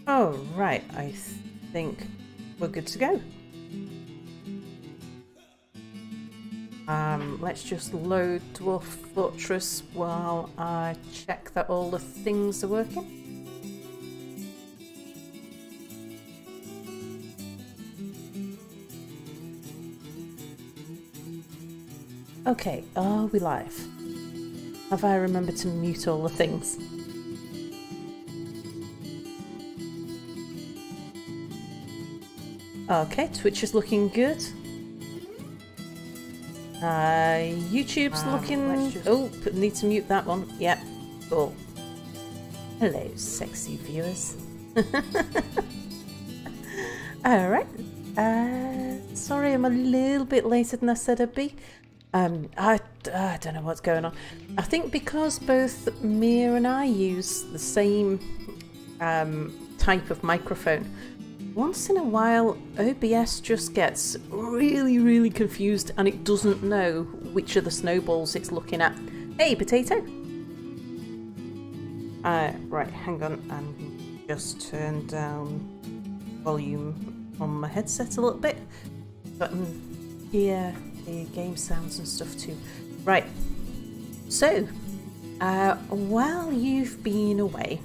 Oh, right. I think we're good to go. Let's just load Dwarf Fortress while I check that all the things are working. Okay, are we live? Have I remembered to mute all the things? Okay, Twitch is looking good. YouTube's looking... Oh, need to mute that one. Yep, cool. Hello, sexy viewers. Alright. Sorry, I'm a little bit later than I said I'd be. I don't know what's going on. I think because both Mia and I use the same type of microphone, once in a while OBS just gets really confused and it doesn't know which of the snowballs it's looking at. Hey, potato! Right, hang on, and just turn down volume on my headset a little bit. But hear the game sounds and stuff too. Right, so while you've been away,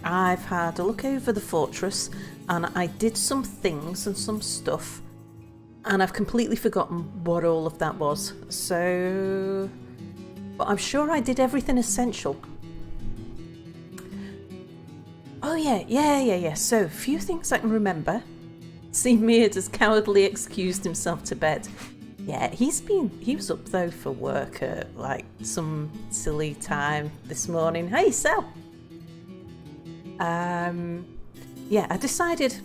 I've had a look over the fortress and I did some things and some stuff and I've completely forgotten what all of that was. So, but I'm sure I did everything essential. Oh yeah. So, a few things I can remember. See, Meard has cowardly excused himself to bed. Yeah, he was up though for work at like some silly time this morning. Hey, Sel! Yeah, I decided,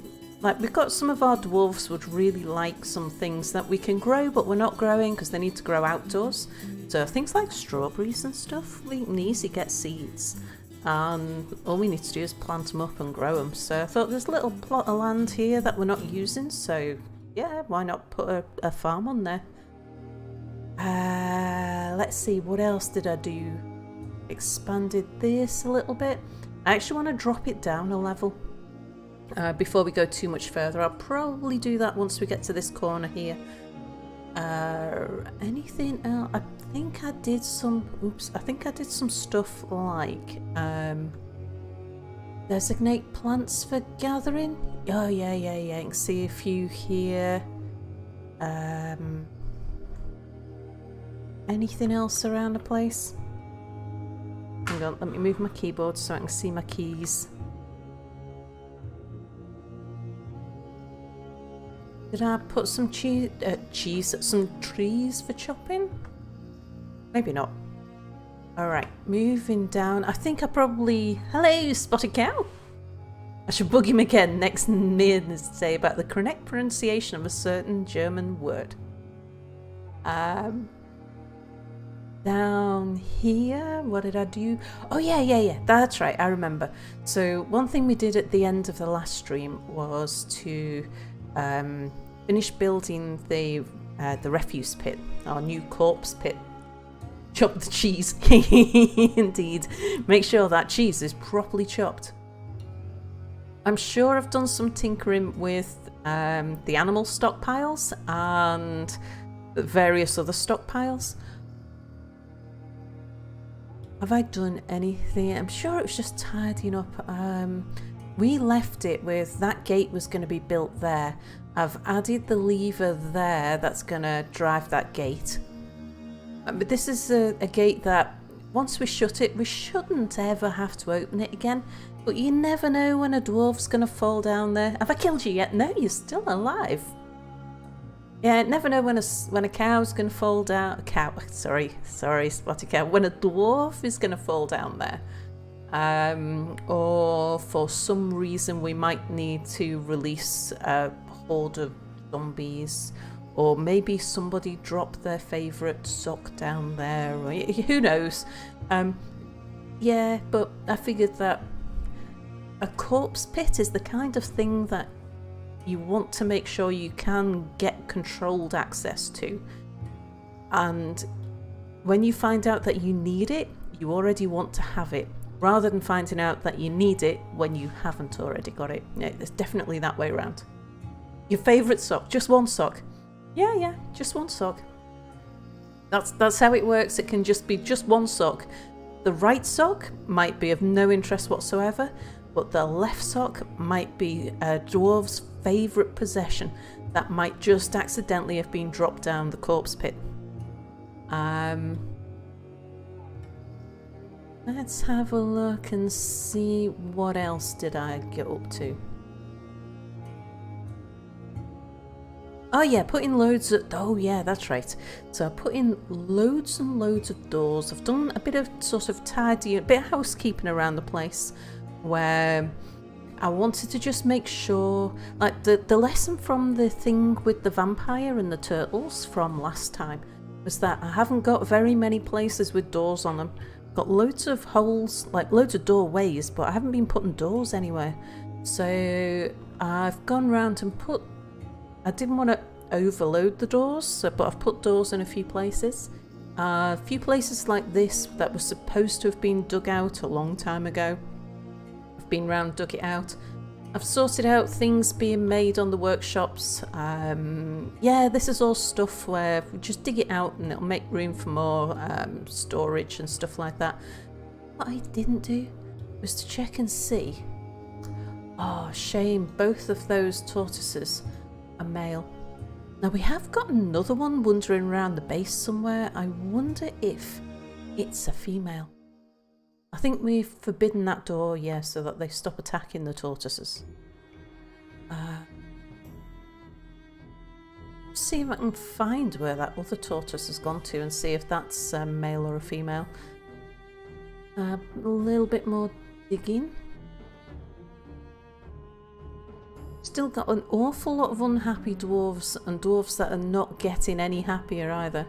like, we've got some of our dwarves would really like some things that we can grow, but we're not growing because they need to grow outdoors. So things like strawberries and stuff, we can easily get seeds. And all we need to do is plant them up and grow them. So I thought there's a little plot of land here that we're not using, so yeah, why not put a farm on there? Let's see, what else did I do? Expanded this a little bit. I actually want to drop it down a level before we go too much further. I'll probably do that once we get to this corner here. Anything else? I think I did some stuff like designate plants for gathering. Oh yeah, you can see a few here. Anything else around the place? Hang on, let me move my keyboard so I can see my keys. Did I put some some trees for chopping? Maybe not. Alright, moving down. I think I probably... Hello, Spotted Cow! I should bug him again next minute to say about the correct pronunciation of a certain German word. Down here, what did I do? Oh yeah, that's right, I remember. So one thing we did at the end of the last stream was to finish building the refuse pit, our new corpse pit. Chop the cheese. Indeed, make sure that cheese is properly chopped. I'm sure I've done some tinkering with the animal stockpiles and various other stockpiles. Have I done anything? I'm sure it was just tidying up. We left it with that gate was going to be built there. I've added the lever there that's going to drive that gate. But this is a gate that once we shut it, we shouldn't ever have to open it again. But you never know when a dwarf's going to fall down there. Have I killed you yet? No, you're still alive. Yeah, never know when a cow's going to fall down. Sorry, Spotted Cow. When a dwarf is going to fall down there. Or for some reason we might need to release a horde of zombies. Or maybe somebody dropped their favourite sock down there. Or, who knows? Yeah, but I figured that a corpse pit is the kind of thing that you want to make sure you can get controlled access to. And when you find out that you need it, you already want to have it. rather than finding out that you need it when you haven't already got it. Yeah, it's definitely that way around. Your favourite sock, just one sock. Yeah, just one sock. That's how it works. It can just be just one sock. The right sock might be of no interest whatsoever, but the left sock might be a dwarf's favourite possession that might just accidentally have been dropped down the corpse pit. Let's have a look and see what else did I get up to. Oh yeah, put in loads of... Oh yeah, that's right. So I put in loads and loads of doors. I've done a bit of sort of tidy, a bit of housekeeping around the place where I wanted to just make sure... Like the lesson from the thing with the vampire and the turtles from last time was that I haven't got very many places with doors on them. I've got loads of holes, like loads of doorways, but I haven't been putting doors anywhere. So I've gone round and put... I didn't want to overload the doors, but I've put doors in a few places. A few places like this that were supposed to have been dug out a long time ago. I've been round, dug it out. I've sorted out things being made on the workshops. Yeah, this is all stuff where we just dig it out and it'll make room for more storage and stuff like that. What I didn't do was to check and see. Oh, shame, both of those tortoises are male. Now we have got another one wandering around the base somewhere. I wonder if it's a female. I think we've forbidden that door, yeah, so that they stop attacking the tortoises. See if I can find where that other tortoise has gone to and see if that's a male or a female. A little bit more digging. Still got an awful lot of unhappy dwarves and dwarves that are not getting any happier either.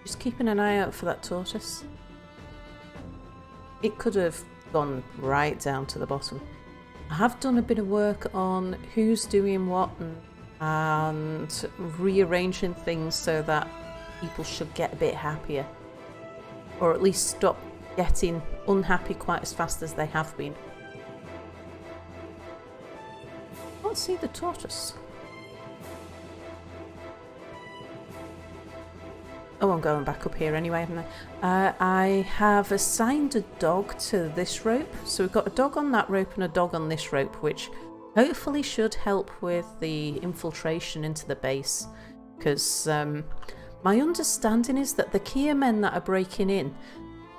Just keeping an eye out for that tortoise. It could have gone right down to the bottom. I have done a bit of work on who's doing what and rearranging things so that people should get a bit happier. Or at least stop getting unhappy quite as fast as they have been. I can't see the tortoise. Oh, I'm going back up here anyway, haven't I? I have assigned a dog to this rope. So we've got a dog on that rope and a dog on this rope, which hopefully should help with the infiltration into the base. Because my understanding is that the Kia men that are breaking in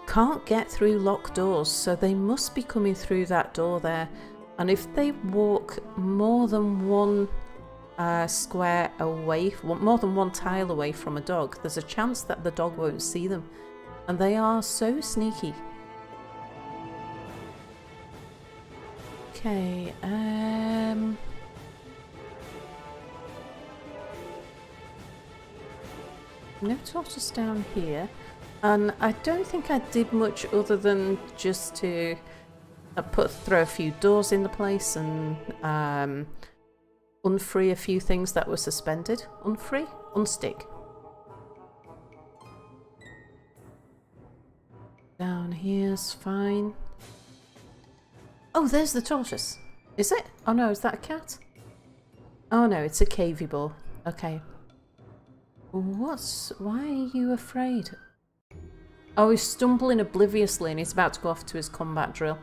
can't get through locked doors, so they must be coming through that door there. And if they walk more than one square away, more than one tile away from a dog, there's a chance that the dog won't see them. And they are so sneaky. Okay, no tortoise down here. And I don't think I did much other than just to throw a few doors in the place and unfree a few things that were suspended. Unfree? Unstick. Down here's fine. Oh, there's the tortoise. Is it? Oh no, is that a cat? Oh no, it's a cavy ball. Okay. Why are you afraid? Oh, he's stumbling obliviously and he's about to go off to his combat drill.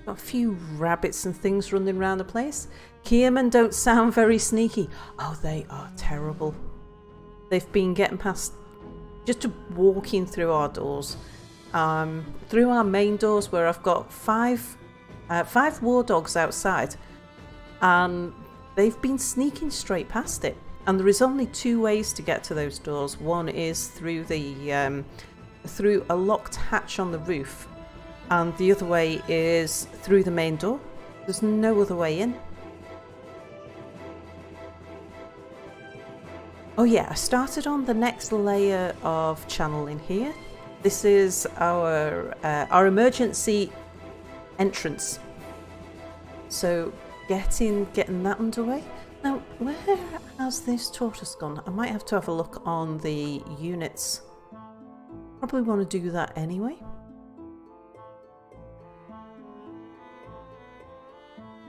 Got a few rabbits and things running around the place. Kiermen don't sound very sneaky. Oh, they are terrible. They've been getting past, just walking through our doors. Through our main doors where I've got five war dogs outside. And they've been sneaking straight past it. And there is only two ways to get to those doors. One is through the through a locked hatch on the roof. And the other way is through the main door. There's no other way in. Oh yeah, I started on the next layer of channeling here. This is our emergency entrance. So getting that underway. Now, where has this tortoise gone? I might have to have a look on the units. Probably want to do that anyway.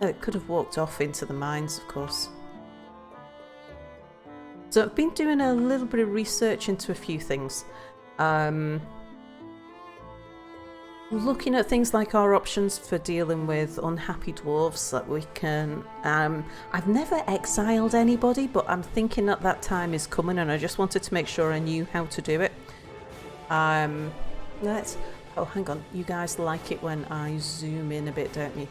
It could have walked off into the mines, of course. So I've been doing a little bit of research into a few things. Looking at things like our options for dealing with unhappy dwarves that we can... I've never exiled anybody, but I'm thinking that that time is coming and I just wanted to make sure I knew how to do it. Let's... Oh, hang on. You guys like it when I zoom in a bit, don't you?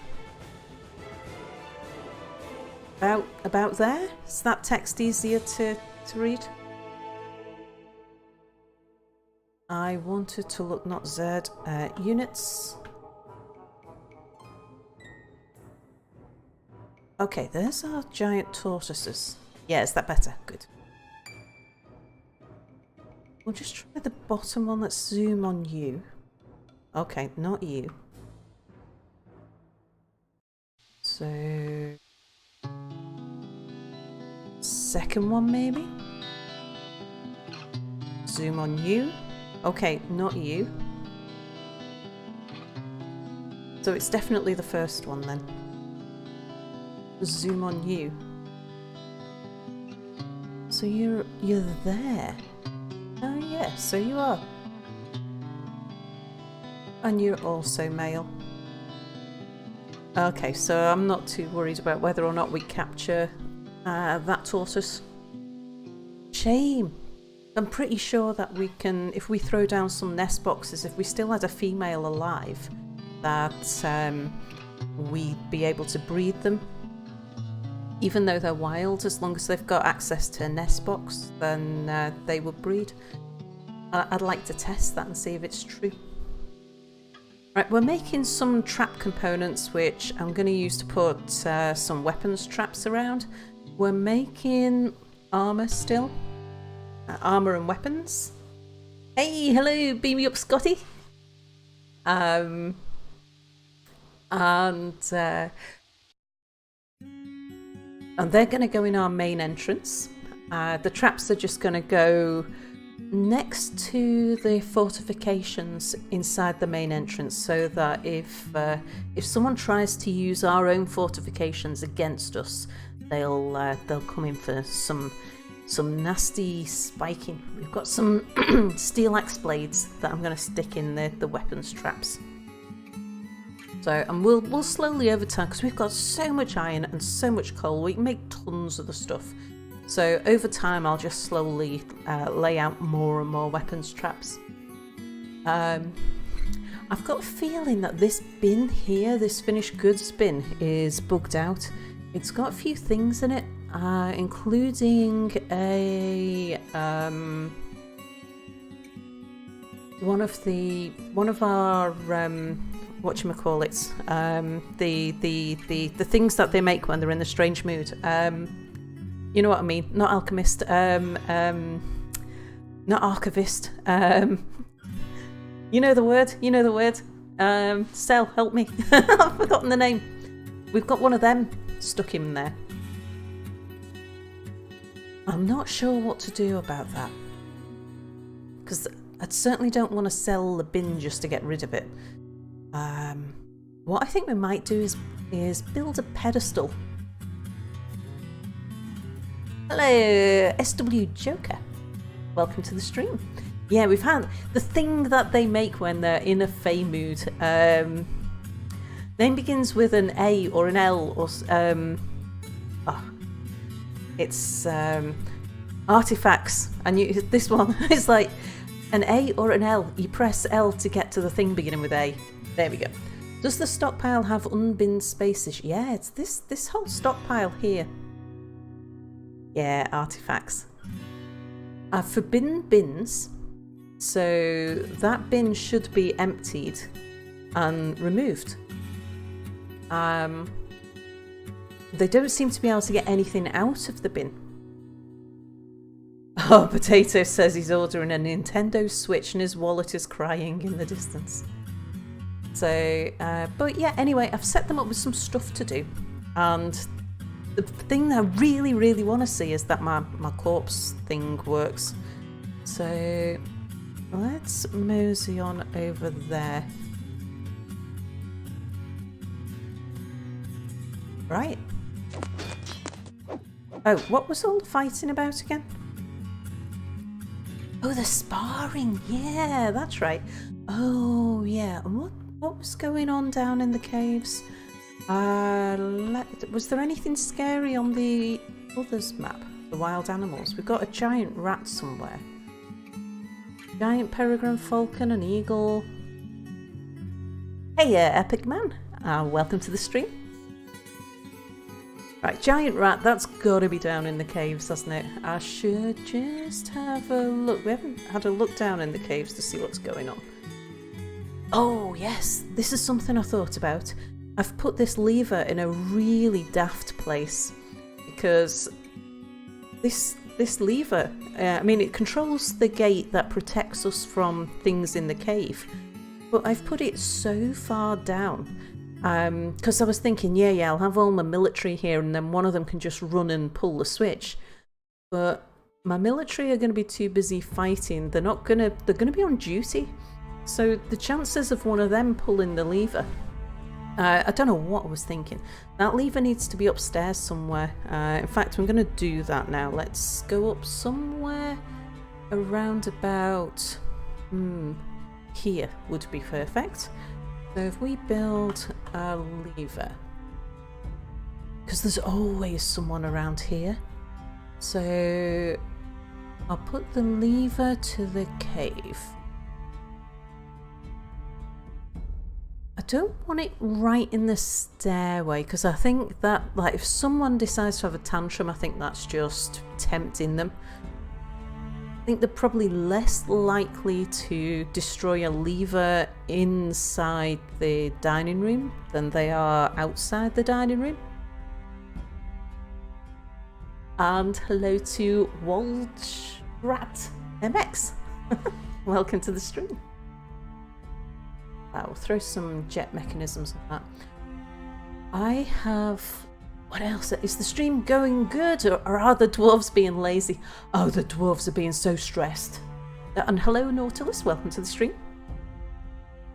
About there? Is that text easier to read? I wanted to look, not Z, units. Okay, there's our giant tortoises. Yeah, is that better? Good. We'll just try the bottom one. Let's zoom on you. Okay, not you. So... second one, maybe? Zoom on you. Okay, not you. So it's definitely the first one then. Zoom on you. So you're there. Oh yeah, so you are. And you're also male. Okay, so I'm not too worried about whether or not we capture that tortoise. Shame. I'm pretty sure that we can, if we throw down some nest boxes, if we still had a female alive, that we'd be able to breed them. Even though they're wild, as long as they've got access to a nest box, then they would breed. I'd like to test that and see if it's true. Right, we're making some trap components which I'm going to use to put some weapons traps around. We're making armour still. Armour and weapons. Hey, hello, beam me up, Scotty. And they're going to go in our main entrance. The traps are just going to go next to the fortifications inside the main entrance, so that if someone tries to use our own fortifications against us, they'll come in for some nasty spiking. We've got some steel axe blades that I'm going to stick in the weapons traps. So, and we'll slowly over time, because we've got so much iron and so much coal, we can make tons of the stuff. So over time I'll just slowly lay out more and more weapons traps. I've got a feeling that this bin here, this finished goods bin, is bugged out. It's got a few things in it. Including a one of our whatchamacallits, the things that they make when they're in the strange mood. You know what I mean? Not alchemist. Not archivist. You know the word. You know the word. Cell, help me. I've forgotten the name. We've got one of them stuck in there. I'm not sure what to do about that, because I certainly don't want to sell the bin just to get rid of it. What I think we might do is build a pedestal. Hello, SW Joker. Welcome to the stream. Yeah, we've had the thing that they make when they're in a fey mood. Name begins with an A or an L or it's artifacts, and this one is like an A or an L. You press L to get to the thing beginning with A. There we go. Does the stockpile have unbinned spaces? Yeah, it's this whole stockpile here. Yeah, artifacts. Forbidden bins. So that bin should be emptied and removed. They don't seem to be able to get anything out of the bin. Oh, Potato says he's ordering a Nintendo Switch and his wallet is crying in the distance. So, but yeah, anyway, I've set them up with some stuff to do. And the thing that I really, really want to see is that my corpse thing works. So let's mosey on over there. Right. Oh, what was all the fighting about again? Oh, the sparring. Yeah, that's right. Oh, yeah. And what was going on down in the caves? Was there anything scary on the others map? The wild animals. We've got a giant rat somewhere. Giant peregrine falcon, an eagle. Hey, epic man. Welcome to the stream. Right, giant rat, that's got to be down in the caves, hasn't it? I should just have a look. We haven't had a look down in the caves to see what's going on. Oh, yes, this is something I thought about. I've put this lever in a really daft place because this lever, I mean, it controls the gate that protects us from things in the cave, but I've put it so far down because I was thinking, yeah, I'll have all my military here and then one of them can just run and pull the switch. But my military are going to be too busy fighting. They're going to be on duty. So the chances of one of them pulling the lever, I don't know what I was thinking. That lever needs to be upstairs somewhere. In fact, I'm going to do that now. Let's go up somewhere around about here would be perfect. So if we build a lever, because there's always someone around here. So I'll put the lever to the cave. I don't want it right in the stairway because I think that, like, if someone decides to have a tantrum, I think that's just tempting them. I think they're probably less likely to destroy a lever inside the dining room than they are outside the dining room. And hello to Waldrat MX. Welcome to the stream. I'll throw some jet mechanisms on that. I have... What else? Is the stream going good or are the dwarves being lazy? Oh, the dwarves are being so stressed. And hello Nautilus, welcome to the stream.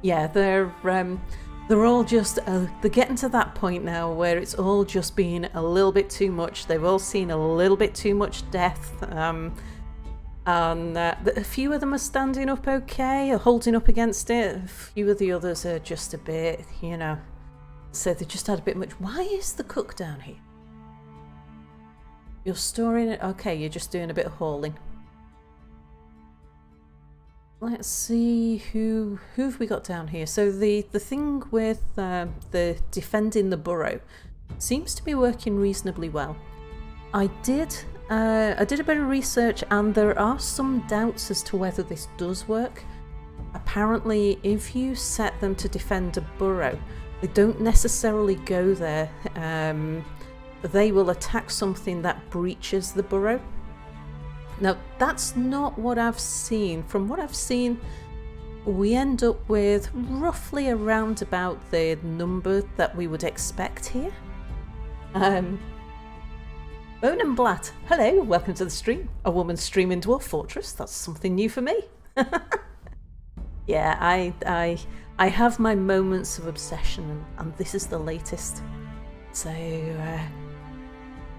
Yeah, they're all just... they're getting to that point now where it's all just being a little bit too much. They've all seen a little bit too much death. And a few of them are standing up okay, or holding up against it. A few of the others are just a bit, you know, so they just had a bit much. Why is the cook down here? You're storing it? Okay, you're just doing a bit of hauling. Let's see, who have we got down here? So the thing with the defending the burrow seems to be working reasonably well. I did a bit of research and there are some doubts as to whether this does work. Apparently, if you set them to defend a burrow, they don't necessarily go there. They will attack something that breaches the burrow. Now, that's not what I've seen. From what I've seen, we end up with roughly around about the number that we would expect here. Bone and Blatt, hello, welcome to the stream. A woman streaming Dwarf Fortress, that's something new for me. Yeah, I have my moments of obsession and this is the latest. So,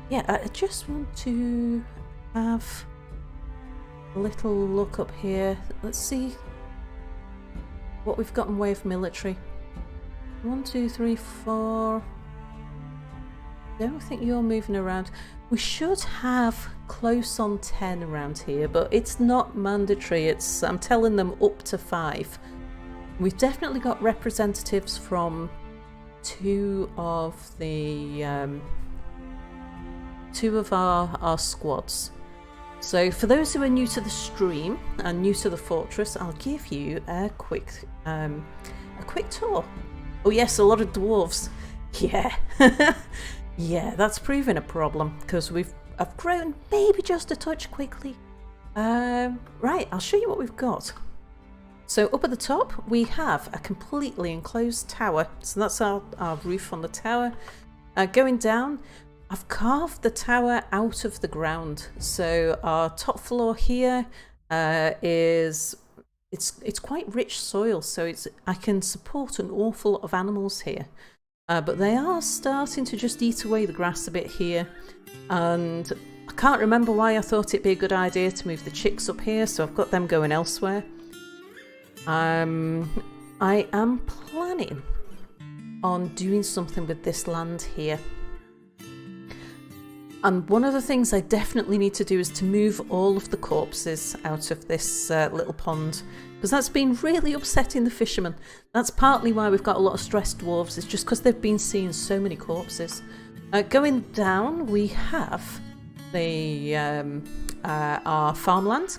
yeah, I just want to have a little look up here. Let's see what we've got in way of military. 1, 2, 3, 4. Don't think you're moving around. We should have close on 10 around here, but it's not mandatory. I'm telling them up to 5. We've definitely got representatives from two of our squads. So for those who are new to the stream and new to the fortress, I'll give you a quick tour. Oh yes, a lot of dwarves. Yeah. Yeah, that's proving a problem because I've grown maybe just a touch quickly. Right, I'll show you what we've got. So up at the top we have a completely enclosed tower. So that's our roof on the tower. Going down, I've carved the tower out of the ground. So our top floor here is it's quite rich soil, so I can support an awful lot of animals here. But they are starting to just eat away the grass a bit here, and I can't remember why I thought it'd be a good idea to move the chicks up here, so I've got them going elsewhere. I am planning on doing something with this land here. And one of the things I definitely need to do is to move all of the corpses out of this little pond, because that's been really upsetting the fishermen. That's partly why we've got a lot of stressed dwarves, it's just because they've been seeing so many corpses. Going down, we have the our farmland,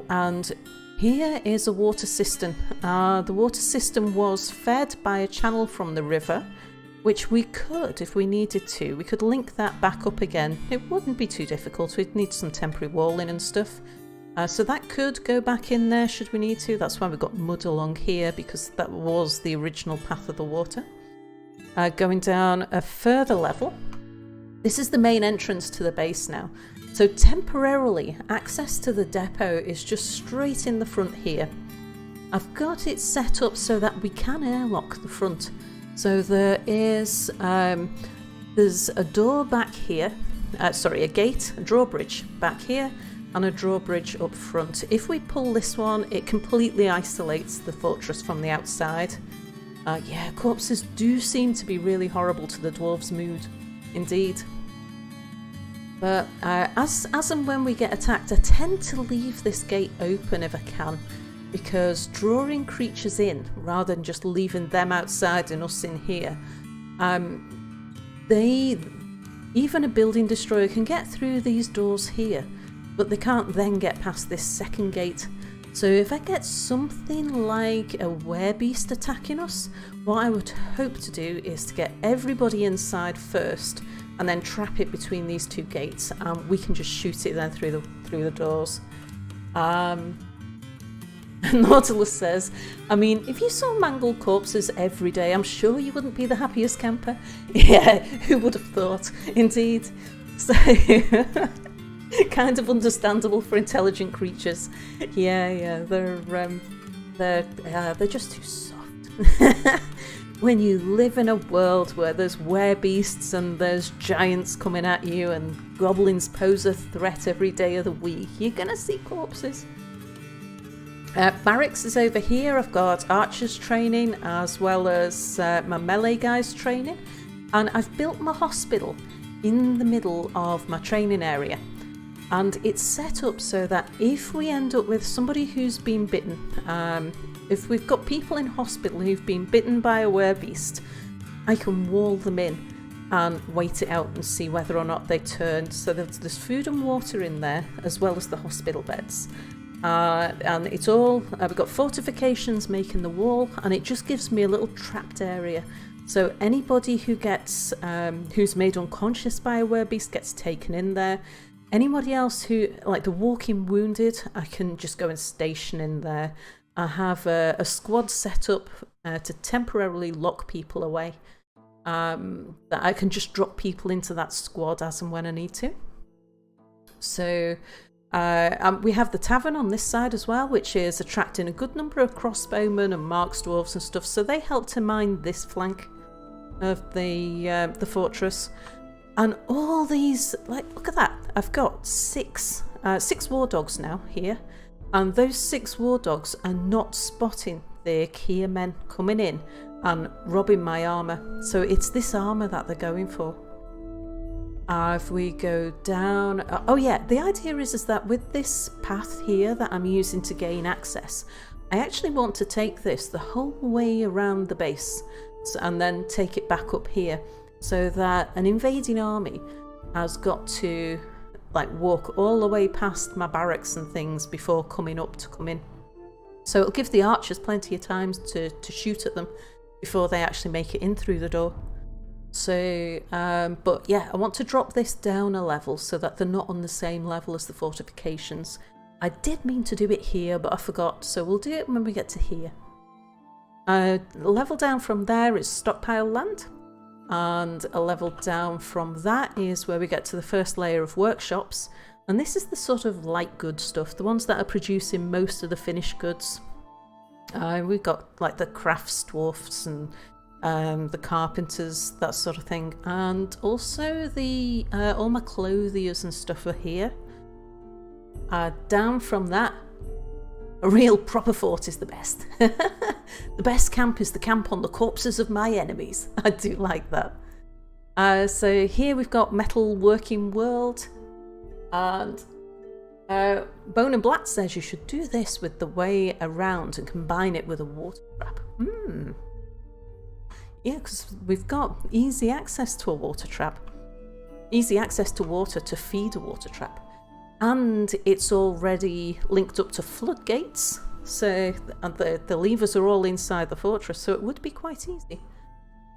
and here is a water cistern. The water system was fed by a channel from the river, which we could, if we needed to, we could link that back up again. It wouldn't be too difficult. We'd need some temporary walling and stuff. So that could go back in there should we need to. That's why we've got mud along here, because that was the original path of the water. Going down a further level, this is the main entrance to the base now. So temporarily, access to the depot is just straight in the front here. I've got it set up so that we can airlock the front. So there is, there's a door back here, a gate, a drawbridge back here, and a drawbridge up front. If we pull this one, it completely isolates the fortress from the outside. Yeah, corpses do seem to be really horrible to the dwarves' mood, indeed. But as and when we get attacked, I tend to leave this gate open if I can, because drawing creatures in rather than just leaving them outside and us in here, even a building destroyer can get through these doors here, but they can't then get past this second gate. So if I get something like a werebeast attacking us, what I would hope to do is to get everybody inside first and then trap it between these two gates, and we can just shoot it then through the doors. Nautilus says, I mean, if you saw mangled corpses every day, I'm sure you wouldn't be the happiest camper. Yeah, who would have thought? Indeed. So, kind of understandable for intelligent creatures. Yeah, they're just too soft. When you live in a world where there's werebeasts and there's giants coming at you and goblins pose a threat every day of the week, you're gonna see corpses. Barracks is over here. I've got archers training as well as my melee guys training, and I've built my hospital in the middle of my training area, and it's set up so that if we end up with somebody who's been bitten, if we've got people in hospital who've been bitten by a werebeast, I can wall them in and wait it out and see whether or not they turn. So there's food and water in there as well as the hospital beds. And it's all, we've got fortifications making the wall, and it just gives me a little trapped area. So anybody who gets, who's made unconscious by a werebeast gets taken in there. Anybody else who, like the walking wounded, I can just go and station in there. I have a squad set up to temporarily lock people away. That I can just drop people into that squad as and when I need to. So we have the tavern on this side as well, which is attracting a good number of crossbowmen and marks dwarves and stuff. So they help to mine this flank of the fortress. And all these, like, look at that. I've got six war dogs now here. And those 6 war dogs are not spotting the Kia men coming in and robbing my armour. So it's this armour that they're going for. If we go down... oh yeah, the idea is that with this path here that I'm using to gain access, I actually want to take this the whole way around the base and then take it back up here, so that an invading army has got to walk all the way past my barracks and things before coming up to come in. So it'll give the archers plenty of time to shoot at them before they actually make it in through the door. So, but yeah, I want to drop this down a level so that they're not on the same level as the fortifications. I did mean to do it here, but I forgot, so we'll do it when we get to here. Level down from there is stockpile land. And a level down from that is where we get to the first layer of workshops. And this is the sort of light goods stuff, the ones that are producing most of the finished goods. We've got like the crafts dwarfs and the carpenters, that sort of thing. And also the all my clothiers and stuff are here. Down from that, a real proper fort is the best. The best camp is the camp on the corpses of my enemies. I do like that. So here we've got metal working world. And Bone and Blatt says you should do this with the way around and combine it with a water trap. Yeah, because we've got easy access to a water trap. Easy access to water to feed a water trap. And it's already linked up to floodgates. So the levers are all inside the fortress, so it would be quite easy.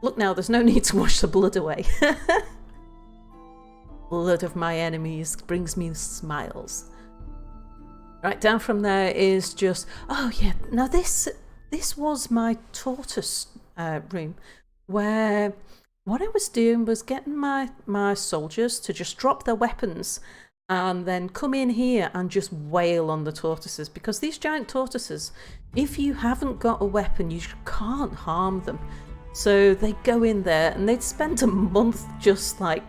Look now, there's no need to wash the blood away. Blood of my enemies brings me smiles. Right, down from there is just... Oh yeah, now this was my tortoise room, where what I was doing was getting my soldiers to just drop their weapons and then come in here and just wail on the tortoises, because these giant tortoises, if you haven't got a weapon, you can't harm them. So they go in there and they'd spend a month just like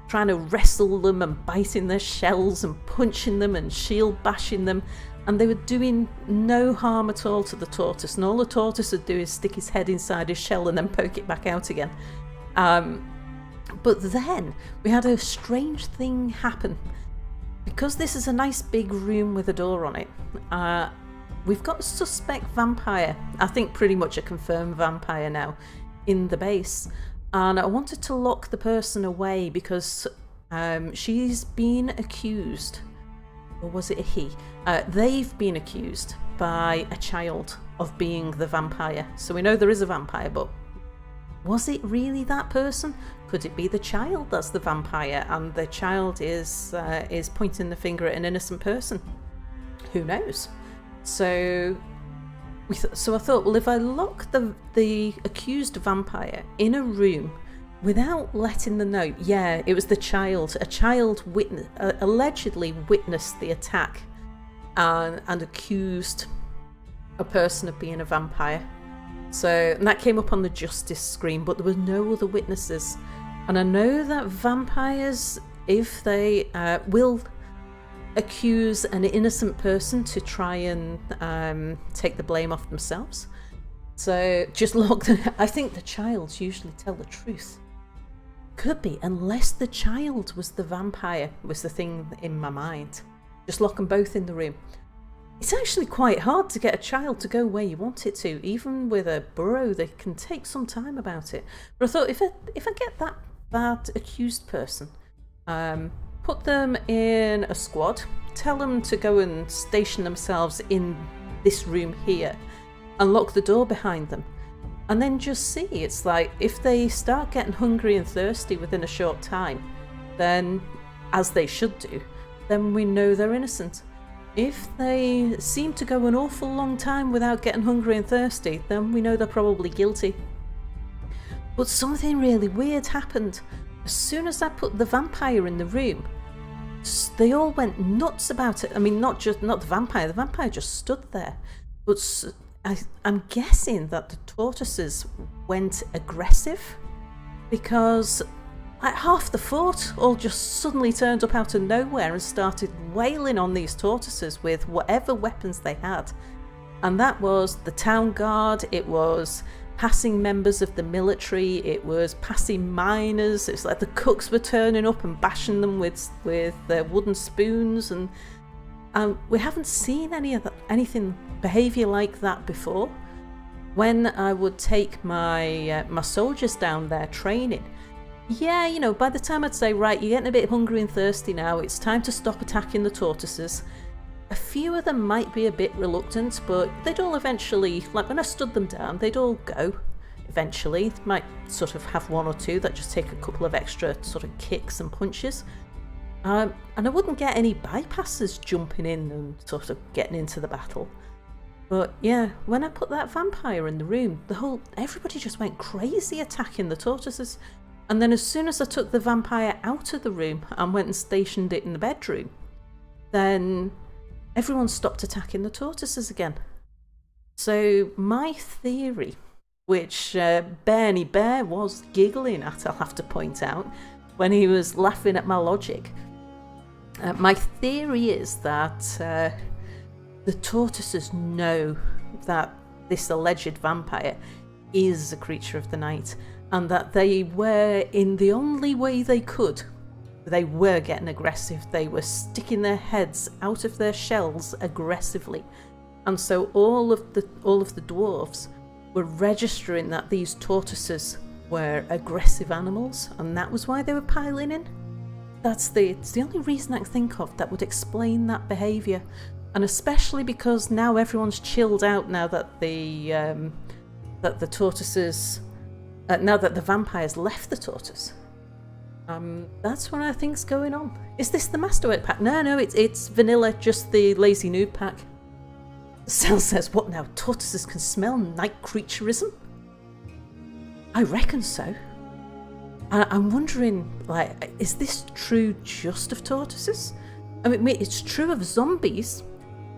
trying to wrestle them and biting their shells and punching them and shield bashing them, and they were doing no harm at all to the tortoise, and all the tortoise would do is stick his head inside his shell and then poke it back out again. But then we had a strange thing happen. Because this is a nice big room with a door on it, we've got a suspect vampire, I think pretty much a confirmed vampire now, in the base. And I wanted to lock the person away because she's been accused, or was it a he? They've been accused by a child of being the vampire. So we know there is a vampire, but was it really that person? Could it be the child that's the vampire and the child is pointing the finger at an innocent person? Who knows? So I thought, well, if I lock the accused vampire in a room without letting them know, yeah, it was the child. A child allegedly witnessed the attack and accused a person of being a vampire. And that came up on the justice screen, but there were no other witnesses. And I know that vampires, if they will accuse an innocent person to try and take the blame off themselves. So just lock them. I think the childs usually tell the truth. Could be, unless the child was the vampire, was the thing in my mind. Just lock them both in the room. It's actually quite hard to get a child to go where you want it to. Even with a burrow, they can take some time about it. But I thought, if I get that accused person, put them in a squad, tell them to go and station themselves in this room here, and lock the door behind them. And then just see, it's like, if they start getting hungry and thirsty within a short time, then, as they should do, then we know they're innocent. If they seem to go an awful long time without getting hungry and thirsty, then we know they're probably guilty. But something really weird happened. As soon as I put the vampire in the room, they all went nuts about it. I mean, not the vampire just stood there. But I'm guessing that the tortoises went aggressive, because like half the fort all just suddenly turned up out of nowhere and started wailing on these tortoises with whatever weapons they had. And that was the town guard, it was passing members of the military, it was passing miners. It's like the cooks were turning up and bashing them with their wooden spoons, and we haven't seen anything behaviour like that before. When I would take my soldiers down there training, yeah, you know, by the time I'd say, right, you're getting a bit hungry and thirsty now, it's time to stop attacking the tortoises, a few of them might be a bit reluctant, but they'd all eventually, like when I stood them down, they'd all go eventually. Might sort of have one or two that just take a couple of extra sort of kicks and punches. And I wouldn't get any bypassers jumping in and sort of getting into the battle. But yeah, when I put that vampire in the room, everybody just went crazy attacking the tortoises. And then as soon as I took the vampire out of the room and went and stationed it in the bedroom, then everyone stopped attacking the tortoises again. So my theory, which Bernie Bear was giggling at, I'll have to point out, when he was laughing at my logic, my theory is that the tortoises know that this alleged vampire is a creature of the night, and that they were, in the only way they could, they were getting aggressive. They were sticking their heads out of their shells aggressively. And so all of the dwarves were registering that these tortoises were aggressive animals, and that was why they were piling in. It's the only reason I can think of that would explain that behaviour. And especially because now everyone's chilled out now that the tortoises, now that the vampires left the tortoise. That's what I think's going on. Is this the Masterwork pack? No, it's vanilla, just the Lazy Noob pack. Cell says, what now? Tortoises can smell night creaturism? I reckon so. I'm wondering, like, is this true just of tortoises? I mean, it's true of zombies,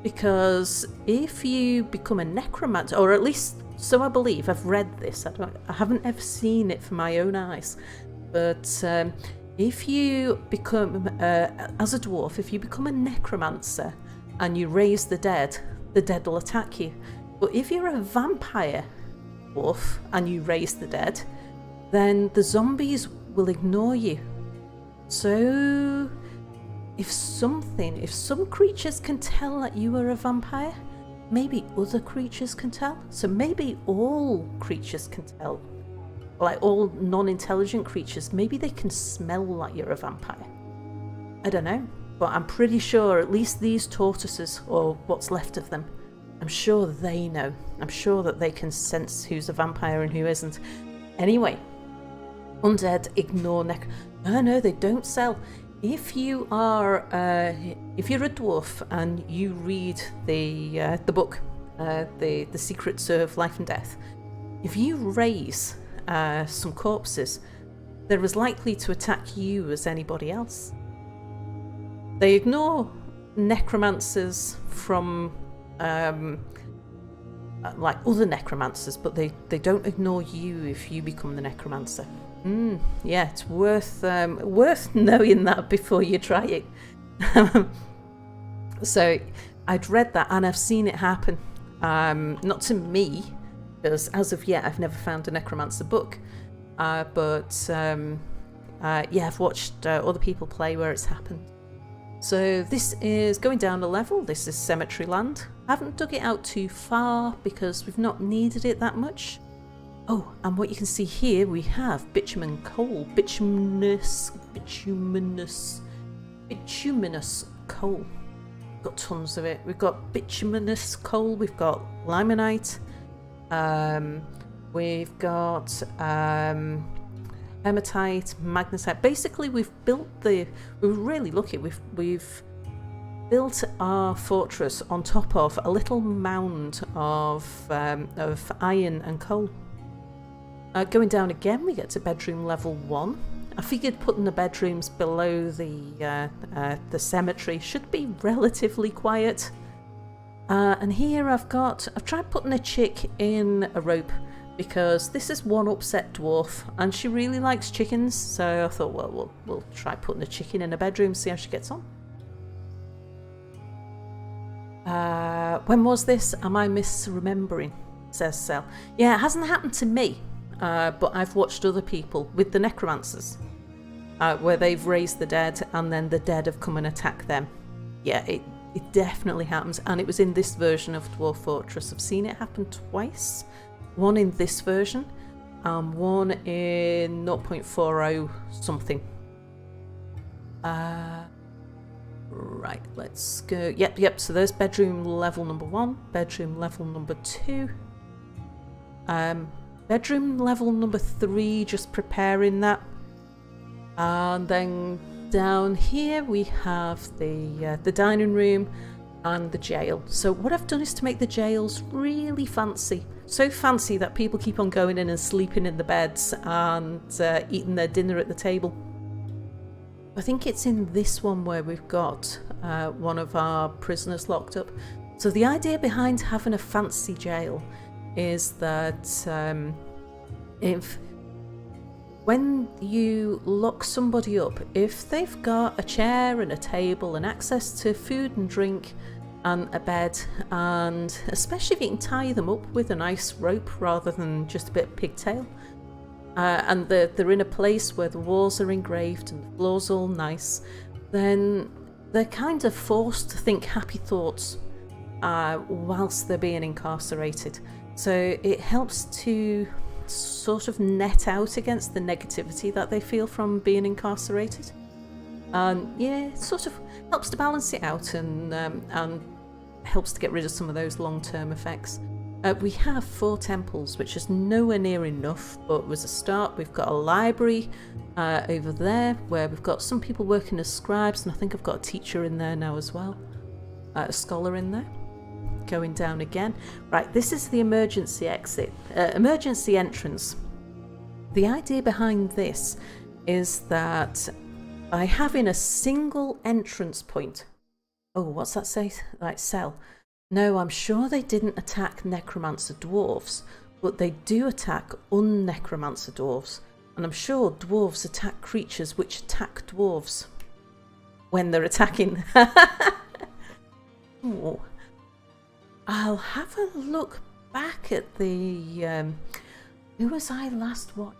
because if you become a necromancer, or at least so I believe, I've read this, I haven't ever seen it for my own eyes, but if you become, as a dwarf, if you become a necromancer and you raise the dead will attack you. But if you're a vampire dwarf and you raise the dead, then the zombies will ignore you. So if some creatures can tell that you are a vampire, maybe other creatures can tell. So maybe all creatures can tell. Like all non-intelligent creatures, maybe they can smell like you're a vampire. I don't know, but I'm pretty sure at least these tortoises, or what's left of them, I'm sure they know. I'm sure that they can sense who's a vampire and who isn't. Anyway, undead ignore No, they don't sell. If you are, if you're a dwarf and you read the book, the Secrets of Life and Death, if you raise some corpses, they're as likely to attack you as anybody else. They ignore necromancers from like other necromancers, but they don't ignore you if you become the necromancer. Yeah, it's worth knowing that before you try it. So I'd read that and I've seen it happen. Not to me, because as of yet I've never found a necromancer book, but yeah, I've watched other people play where it's happened. So this is going down a level. This is Cemetery Land. I haven't dug it out too far because we've not needed it that much. Oh, and what you can see here, we have bitumen coal, bituminous coal. We've got tons of it. We've got bituminous coal, we've got limonite, we've got hematite, magnesite. Basically, we're really lucky. We've built our fortress on top of a little mound of iron and coal. Going down again, we get to bedroom level 1. I figured putting the bedrooms below the cemetery should be relatively quiet. And here I've tried putting a chick in a rope, because this is one upset dwarf and she really likes chickens, so I thought, well, we'll try putting a chicken in a bedroom, see how she gets on. When was this? Am I misremembering? Says Cell. Yeah, it hasn't happened to me, but I've watched other people with the necromancers, where they've raised the dead and then the dead have come and attacked them. Yeah, it definitely happens, and it was in this version of Dwarf Fortress. I've seen it happen twice. One in this version, and one in 0.40 something. Right, let's go. Yep, so there's bedroom level number 1, bedroom level number 2. Bedroom level number 3, just preparing that. And then down here we have the dining room, and the jail. So what I've done is to make the jails really fancy. So fancy that people keep on going in and sleeping in the beds and eating their dinner at the table. I think it's in this one where we've got one of our prisoners locked up. So the idea behind having a fancy jail is that when you lock somebody up, if they've got a chair and a table and access to food and drink and a bed, and especially if you can tie them up with a nice rope rather than just a bit of pigtail, and they're in a place where the walls are engraved and the floor's all nice, then they're kind of forced to think happy thoughts whilst they're being incarcerated. So it helps to sort of net out against the negativity that they feel from being incarcerated. And yeah, it sort of helps to balance it out and helps to get rid of some of those long-term effects. We have 4 temples, which is nowhere near enough, but was a start. We've got a library over there where we've got some people working as scribes, and I think I've got a teacher in there now as well, a scholar in there. Going down again. Right, this is the emergency exit, emergency entrance. The idea behind this is that by having a single entrance point, oh, what's that say? Like cell. No, I'm sure they didn't attack necromancer dwarves, but they do attack unnecromancer dwarves, and I'm sure dwarves attack creatures which attack dwarves when they're attacking. Oh. I'll have a look back at the who was I last watched?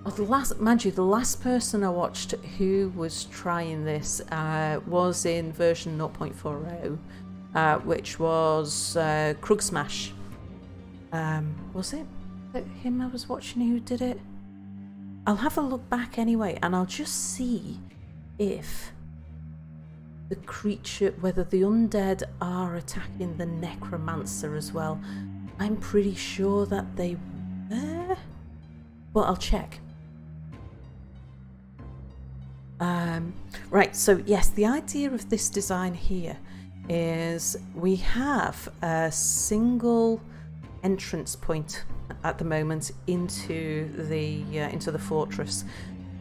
Oh, the last person I watched who was trying this was in version 0.40, which was Krug Smash. Was it him I was watching who did it? I'll have a look back anyway, and I'll just see if the creature, whether the undead are attacking the necromancer as well. I'm pretty sure that they were, but I'll check. Right, so yes, the idea of this design here is we have a single entrance point at the moment into the fortress,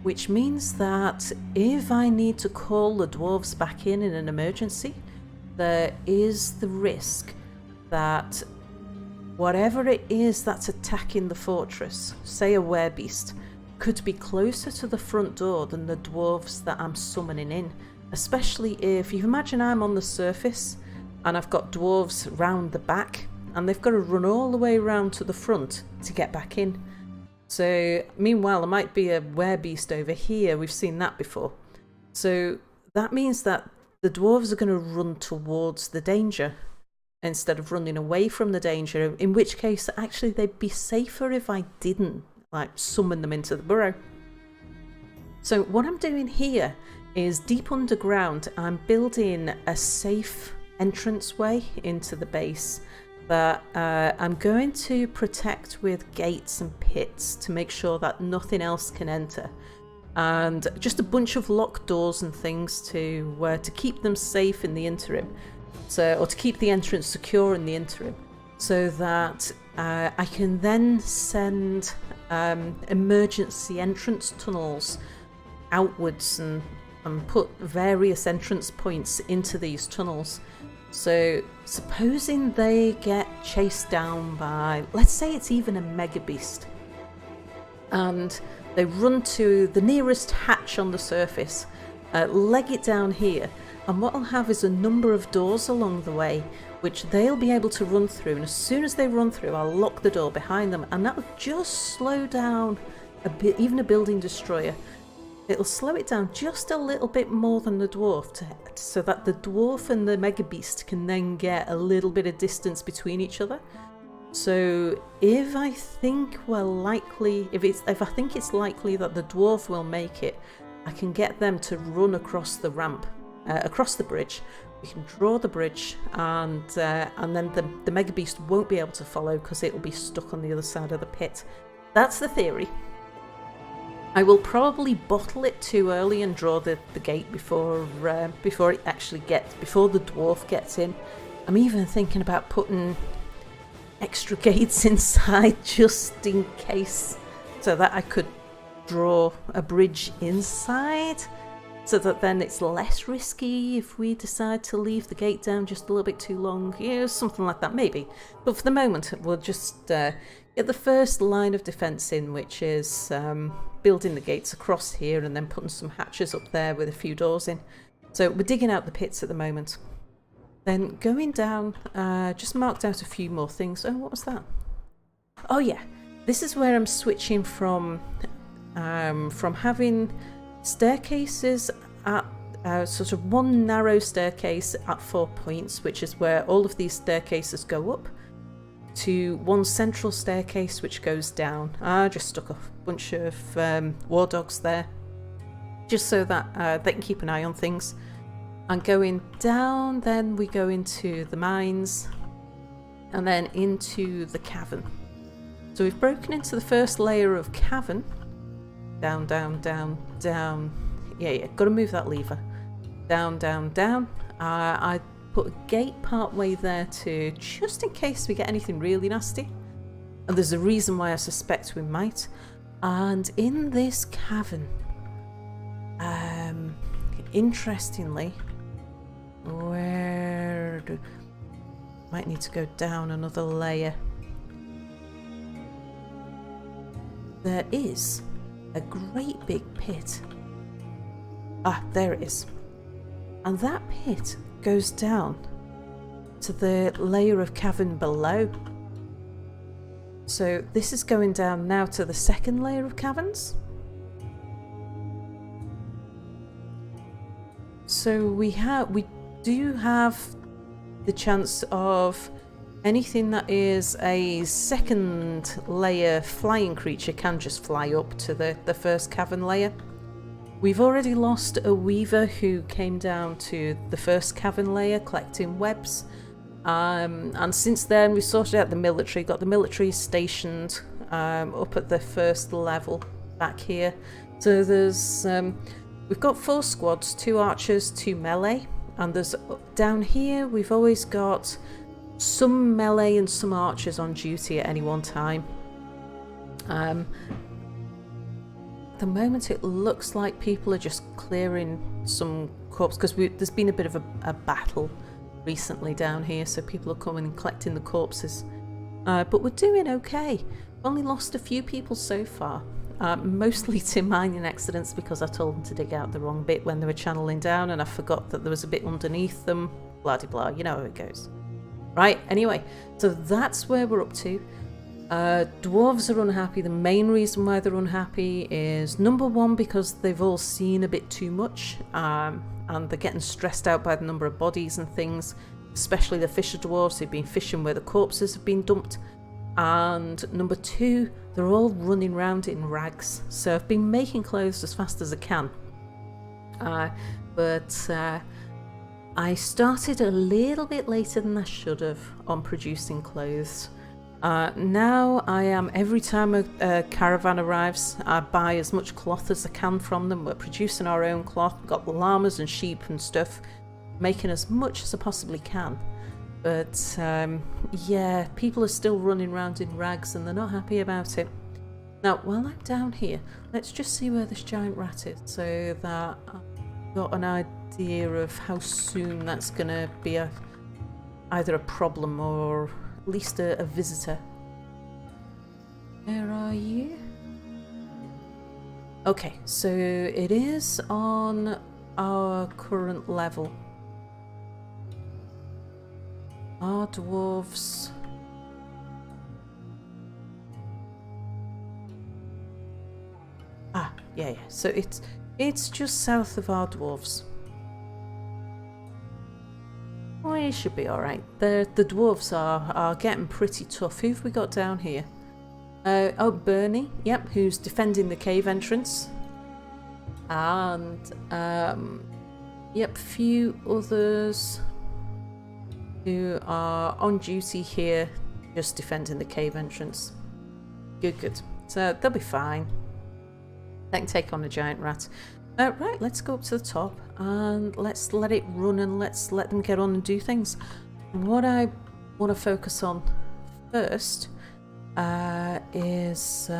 which means that if I need to call the dwarves back in an emergency, there is the risk that whatever it is that's attacking the fortress, say a werebeast, could be closer to the front door than the dwarves that I'm summoning in. Especially if you imagine I'm on the surface and I've got dwarves round the back and they've got to run all the way around to the front to get back in. So, meanwhile, there might be a werebeast over here. We've seen that before. So, that means that the dwarves are going to run towards the danger instead of running away from the danger, in which case, actually, they'd be safer if I didn't, summon them into the burrow. So, what I'm doing here is deep underground, I'm building a safe entranceway into the base that I'm going to protect with gates and pits to make sure that nothing else can enter, and just a bunch of locked doors and things to keep them safe in the interim, or to keep the entrance secure in the interim, so that I can then send emergency entrance tunnels outwards and put various entrance points into these tunnels. So, supposing they get chased down by, let's say it's even a mega beast, and they run to the nearest hatch on the surface, leg it down here, and what I'll have is a number of doors along the way, which they'll be able to run through, and as soon as they run through, I'll lock the door behind them, and that'll just slow down a bit, even a building destroyer. It'll slow it down just a little bit more than the dwarf, so that the dwarf and the mega beast can then get a little bit of distance between each other. So if I think we're likely, if I think it's likely that the dwarf will make it, I can get them to run across the ramp, across the bridge. We can draw the bridge, and then the mega beast won't be able to follow because it'll be stuck on the other side of the pit. That's the theory. I will probably bottle it too early and draw the gate before it actually before the dwarf gets in. I'm even thinking about putting extra gates inside just in case, so that I could draw a bridge inside, so that then it's less risky if we decide to leave the gate down just a little bit too long. Yeah, something like that maybe. But for the moment, we'll just get the first line of defence in, which is building the gates across here and then putting some hatches up there with a few doors in. So we're digging out the pits at the moment. Then going down, just marked out a few more things. Oh, what was that? Oh yeah, this is where I'm switching from having staircases at sort of one narrow staircase at 4 points, which is where all of these staircases go up, to one central staircase which goes down. I just stuck a bunch of war dogs there, just so that they can keep an eye on things. And going down, then we go into the mines, and then into the cavern. So we've broken into the first layer of cavern. Down, down, down, down. Yeah, gotta move that lever. Down, down, down. I put a gate part way there to, just in case we get anything really nasty. And there's a reason why I suspect we might. And in this cavern, interestingly, might need to go down another layer. There is a great big pit. Ah, there it is. And that pit goes down to the layer of cavern below. So this is going down now to the second layer of caverns. So we do have the chance of anything that is a second layer flying creature can just fly up to the first cavern layer. We've already lost a weaver who came down to the first cavern layer collecting webs. And since then we sorted out the military, got the military stationed up at the first level back here. So there's we've got 4 squads, 2 archers, 2 melee, and there's down here we've always got some melee and some archers on duty at any one time. At the moment it looks like people are just clearing some corpses, because there's been a bit of a battle recently down here, so people are coming and collecting the corpses. But we're doing okay. We've only lost a few people so far. Mostly to mining accidents, because I told them to dig out the wrong bit when they were channeling down and I forgot that there was a bit underneath them. Blah de blah, you know how it goes. Right, anyway, so that's where we're up to. Dwarves are unhappy. The main reason why they're unhappy is, number one, because they've all seen a bit too much, and they're getting stressed out by the number of bodies and things, especially the fisher dwarves who've been fishing where the corpses have been dumped. And number two, they're all running around in rags. So I've been making clothes as fast as I can. But I started a little bit later than I should have on producing clothes. Now I am, every time a caravan arrives, I buy as much cloth as I can from them. We're producing our own cloth. We've got llamas and sheep and stuff, making as much as I possibly can. But yeah, people are still running around in rags and they're not happy about it. Now, while I'm down here, let's just see where this giant rat is, so that I've got an idea of how soon that's going to be either a problem or at least a visitor. Where are you? Okay, so it is on our current level. Our dwarves... yeah. So it's just south of our dwarves. We should be alright. The dwarves are getting pretty tough. Who've we got down here? Oh, Bernie, yep, who's defending the cave entrance. And, yep, few others who are on duty here, just defending the cave entrance. Good. So they'll be fine. That can take on a giant rat. Right, let's go up to the top and let's let it run and let's let them get on and do things. What I want to focus on first is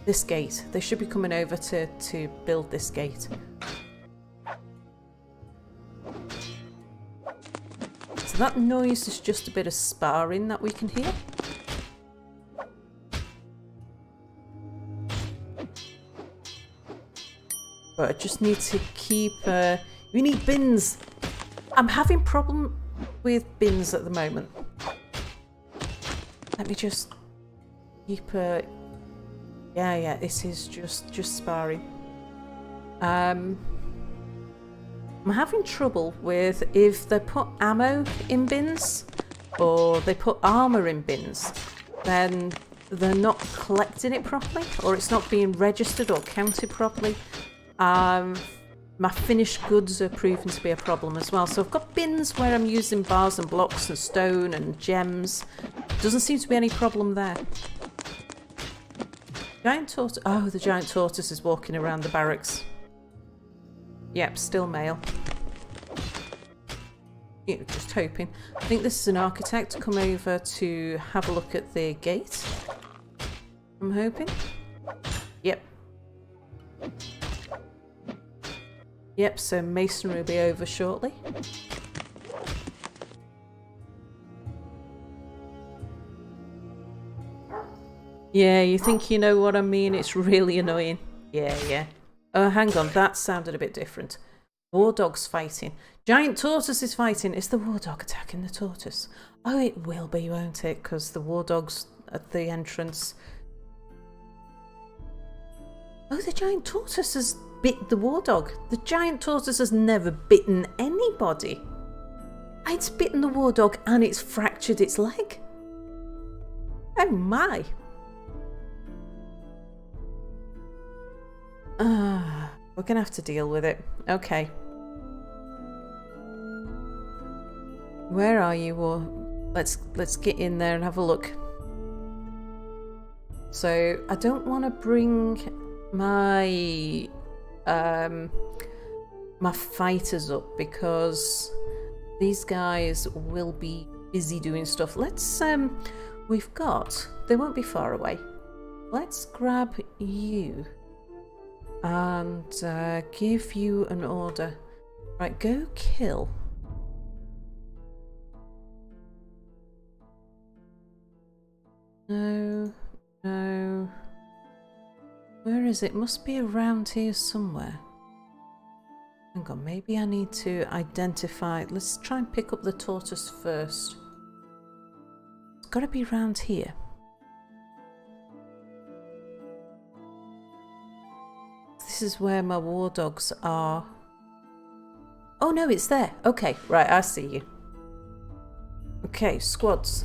this gate. They should be coming over to build this gate. So that noise is just a bit of sparring that we can hear. But I just need to keep... we need bins! I'm having problem with bins at the moment. Let me just keep... yeah, this is just sparring. I'm having trouble with if they put ammo in bins or they put armour in bins, then they're not collecting it properly or it's not being registered or counted properly. My finished goods are proving to be a problem as well. So I've got bins where I'm using bars and blocks and stone and gems. Doesn't seem to be any problem there. Giant tortoise. Oh, the giant tortoise is walking around the barracks. Yep, still male. Yeah, just hoping. I think this is an architect to come over to have a look at the gate. I'm hoping. Yep. Yep, so masonry will be over shortly. Yeah, you think you know what I mean? It's really annoying. Yeah. Oh, hang on, that sounded a bit different. War dog's fighting. Giant tortoise is fighting. Is the war dog attacking the tortoise? Oh, it will be, won't it? Because the war dog's at the entrance. Oh, the giant tortoise has bit the war dog. The giant tortoise has never bitten anybody. It's bitten the war dog and it's fractured its leg. Oh my. We're gonna have to deal with it. Okay. Where are you? Or let's get in there and have a look. So I don't want to bring my my fighters up because these guys will be busy doing stuff. Let's we've got, they won't be far away. Let's grab you and give you an order. Right, go kill. No. Where is it? Must be around here somewhere. Hang on, maybe I need to identify. Let's try and pick up the tortoise first. It's got to be around here. This is where my war dogs are. Oh no, it's there. Okay, right, I see you. Okay, squads.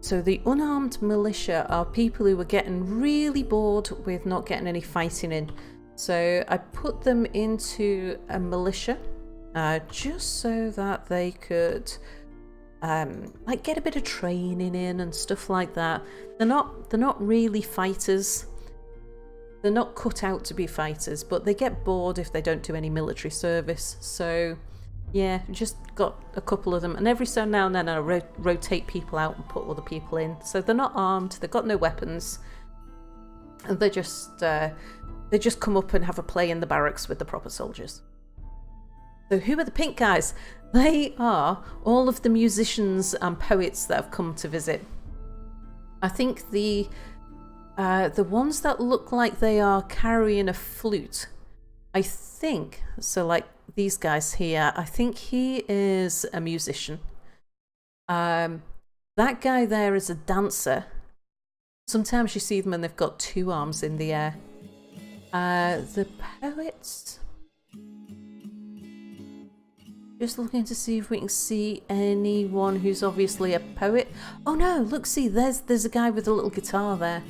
So the unarmed militia are people who were getting really bored with not getting any fighting in. So I put them into a militia just so that they could like get a bit of training in and stuff like that. They're not really fighters. They're not cut out to be fighters, but they get bored if they don't do any military service. So yeah, just got a couple of them, and every so now and then I rotate people out and put other people in. So they're not armed, they've got no weapons, and they just come up and have a play in the barracks with the proper soldiers. So who are the pink guys? They are all of the musicians and poets that have come to visit. I think the ones that look like they are carrying a flute, I think, so like these guys here, I think he is a musician. That guy there is a dancer. Sometimes you see them and they've got two arms in the air. The poets, just looking to see if we can see anyone who's obviously a poet. Oh no, look, see, there's a guy with a little guitar there.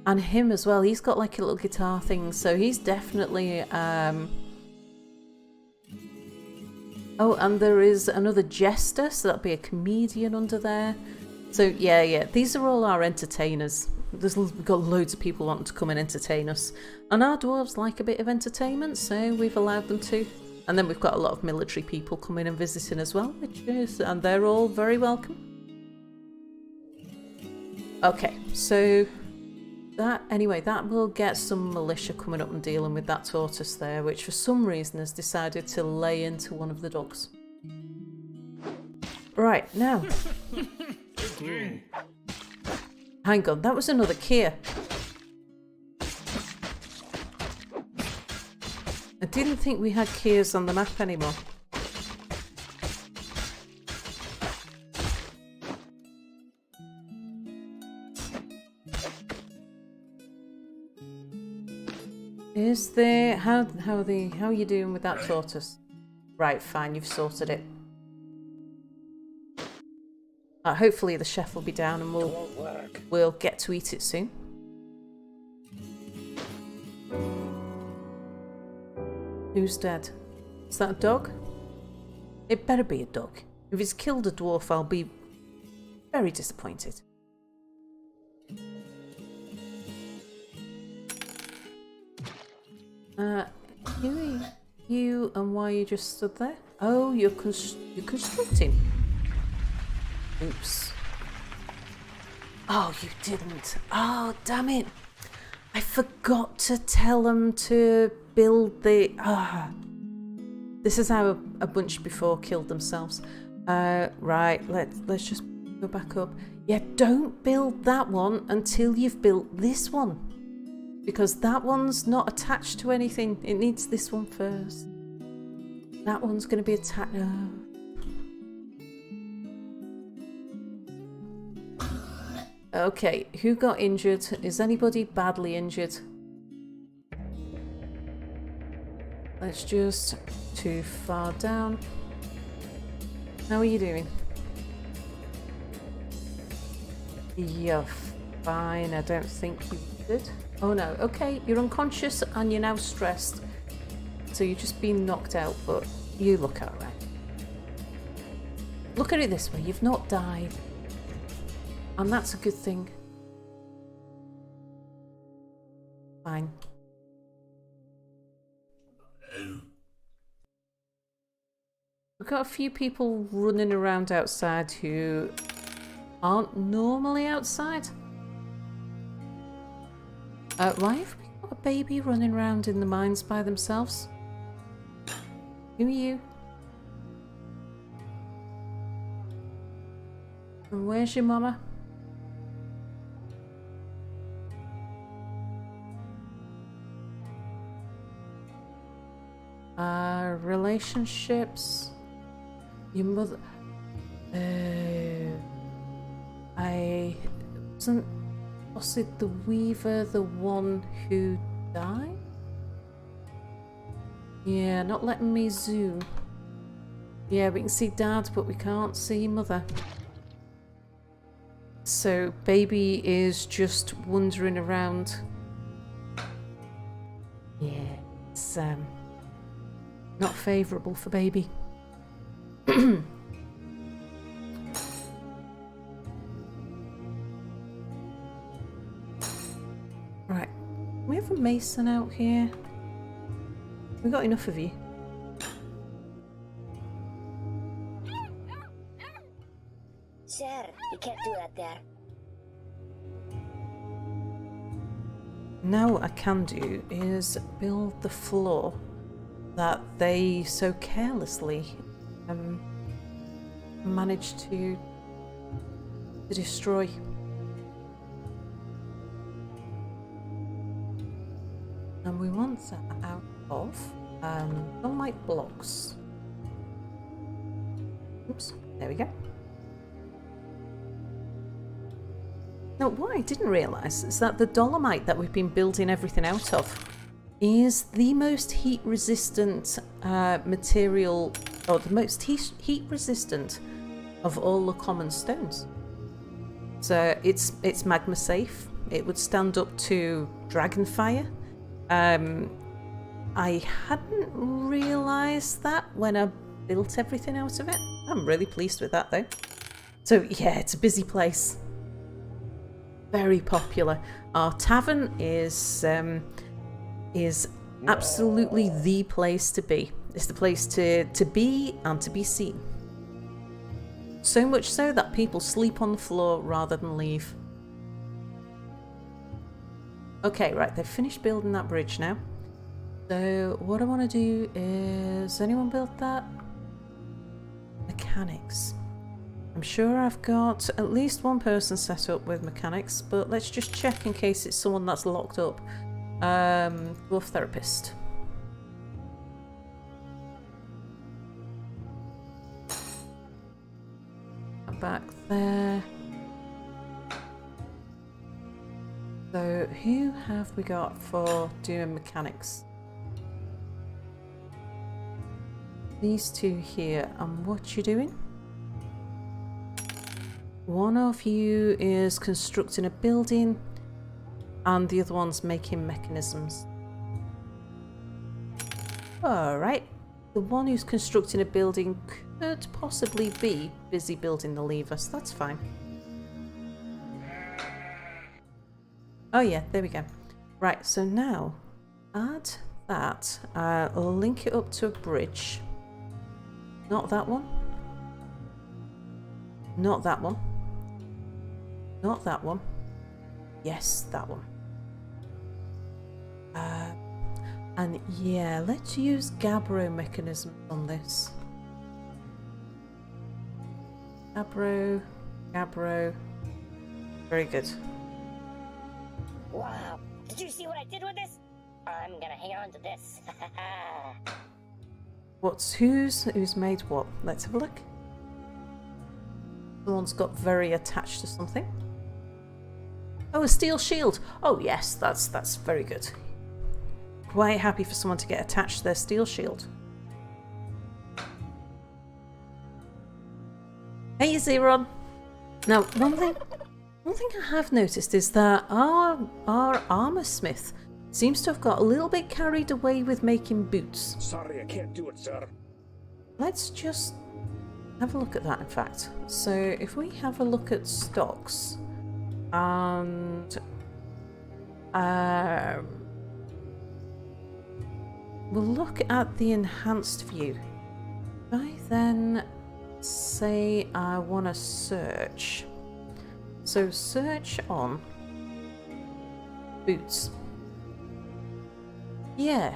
And him as well, he's got like a little guitar thing, so he's definitely oh, and there is another jester, so that'll be a comedian under there. So yeah, these are all our entertainers. We've got loads of people wanting to come and entertain us. And our dwarves like a bit of entertainment, so we've allowed them to. And then we've got a lot of military people coming and visiting as well, and they're all very welcome. Okay, so that will get some militia coming up and dealing with that tortoise there, which for some reason has decided to lay into one of the dogs. Right, now. Hang on, that was another Kia. I didn't think we had Kias on the map anymore. Is there... How are you doing with that tortoise? Right, fine, you've sorted it. Hopefully the chef will be down and we'll get to eat it soon. Who's dead? Is that a dog? It better be a dog. If it's killed a dwarf, I'll be very disappointed. You and why you just stood there? Oh, you're constructing. Oops. Oh, you didn't. Oh, damn it. I forgot to tell them to build the... This is how a bunch before killed themselves. Right, let's just go back up. Yeah, don't build that one until you've built this one. Because that one's not attached to anything. It needs this one first. That one's going to be attached... Okay, who got injured? Is anybody badly injured? Let's just... Too far down. How are you doing? You're fine, I don't think you did. Oh no, okay, you're unconscious and you're now stressed. So you've just been knocked out, but you look alright. Look at it this way, you've not died. And that's a good thing. Fine. We've got a few people running around outside who aren't normally outside. Why have we got a baby running around in the mines by themselves? Who are you? And where's your mama? Relationships. Your mother. Was it the Weaver, the one who died? Yeah, not letting me zoom. Yeah, we can see Dad, but we can't see Mother. So baby is just wandering around. Yeah, it's not favourable for baby. Right, we have a mason out here. We got enough of you. Sir, you can't do that there. Now what I can do is build the floor that they so carelessly managed to destroy. And we want that out of non-light blocks. Oops, there we go. Now, what I didn't realise is that the dolomite that we've been building everything out of is the most heat-resistant material, or the most heat-resistant of all the common stones. So it's magma safe. It would stand up to dragon fire. I hadn't realised that when I built everything out of it. I'm really pleased with that though. So yeah, it's a busy place. very popular. Our tavern is absolutely the place to be. It's the place to be and to be seen. So much so that people sleep on the floor rather than leave. Okay, right, they've finished building that bridge now. So what I want to do is... anyone build that? Mechanics. I'm sure I've got at least one person set up with mechanics, but let's just check in case it's someone that's locked up. Dwarf therapist. Back there. So who have we got for doing mechanics? These two here. And what you doing? One of you is constructing a building and the other one's making mechanisms. Alright. The one who's constructing a building could possibly be busy building the lever, so that's fine. Oh yeah, there we go. Right, so now add that. Link it up to a bridge. Not that one. Not that one. Not that one. Yes, that one. And yeah, let's use Gabbro mechanisms on this. Gabbro. Very good. Wow. Did you see what I did with this? I'm gonna hang on to this. Who's made what? Let's have a look. Someone's got very attached to something. Oh, a steel shield. Oh yes, that's very good. Quite happy for someone to get attached to their steel shield. Hey, Zeron. Now, one thing I have noticed is that our armor smith seems to have got a little bit carried away with making boots. Sorry, I can't do it, sir. Let's just have a look at that, in fact. So if we have a look at stocks and we'll look at the enhanced view. If I then say I want to search. So search on boots. Yeah.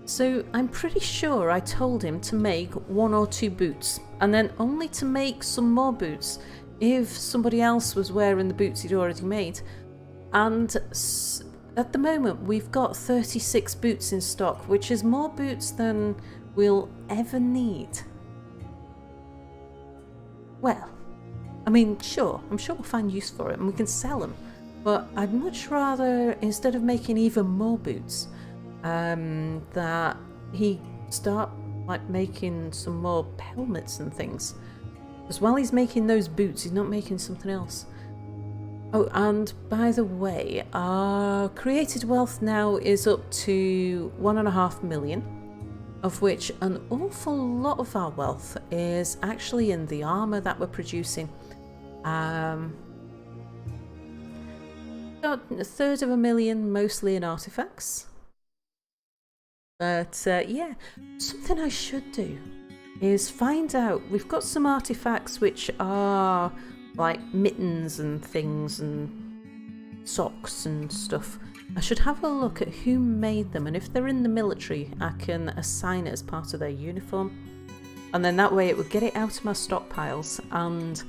So I'm pretty sure I told him to make 1 or 2 boots and then only to make some more boots if somebody else was wearing the boots he'd already made. And at the moment we've got 36 boots in stock, which is more boots than we'll ever need. Well, I mean, sure, I'm sure we'll find use for it and we can sell them. But I'd much rather, instead of making even more boots, that he start like making some more helmets and things. Because while he's making those boots, he's not making something else. Oh, and by the way, our created wealth now is up to 1.5 million, of which an awful lot of our wealth is actually in the armor that we're producing. Got 1/3 mostly in artifacts. But yeah, something I should do is find out. We've got some artifacts which are like mittens and things and socks and stuff. I should have a look at who made them, and if they're in the military I can assign it as part of their uniform, and then that way it would get it out of my stockpiles and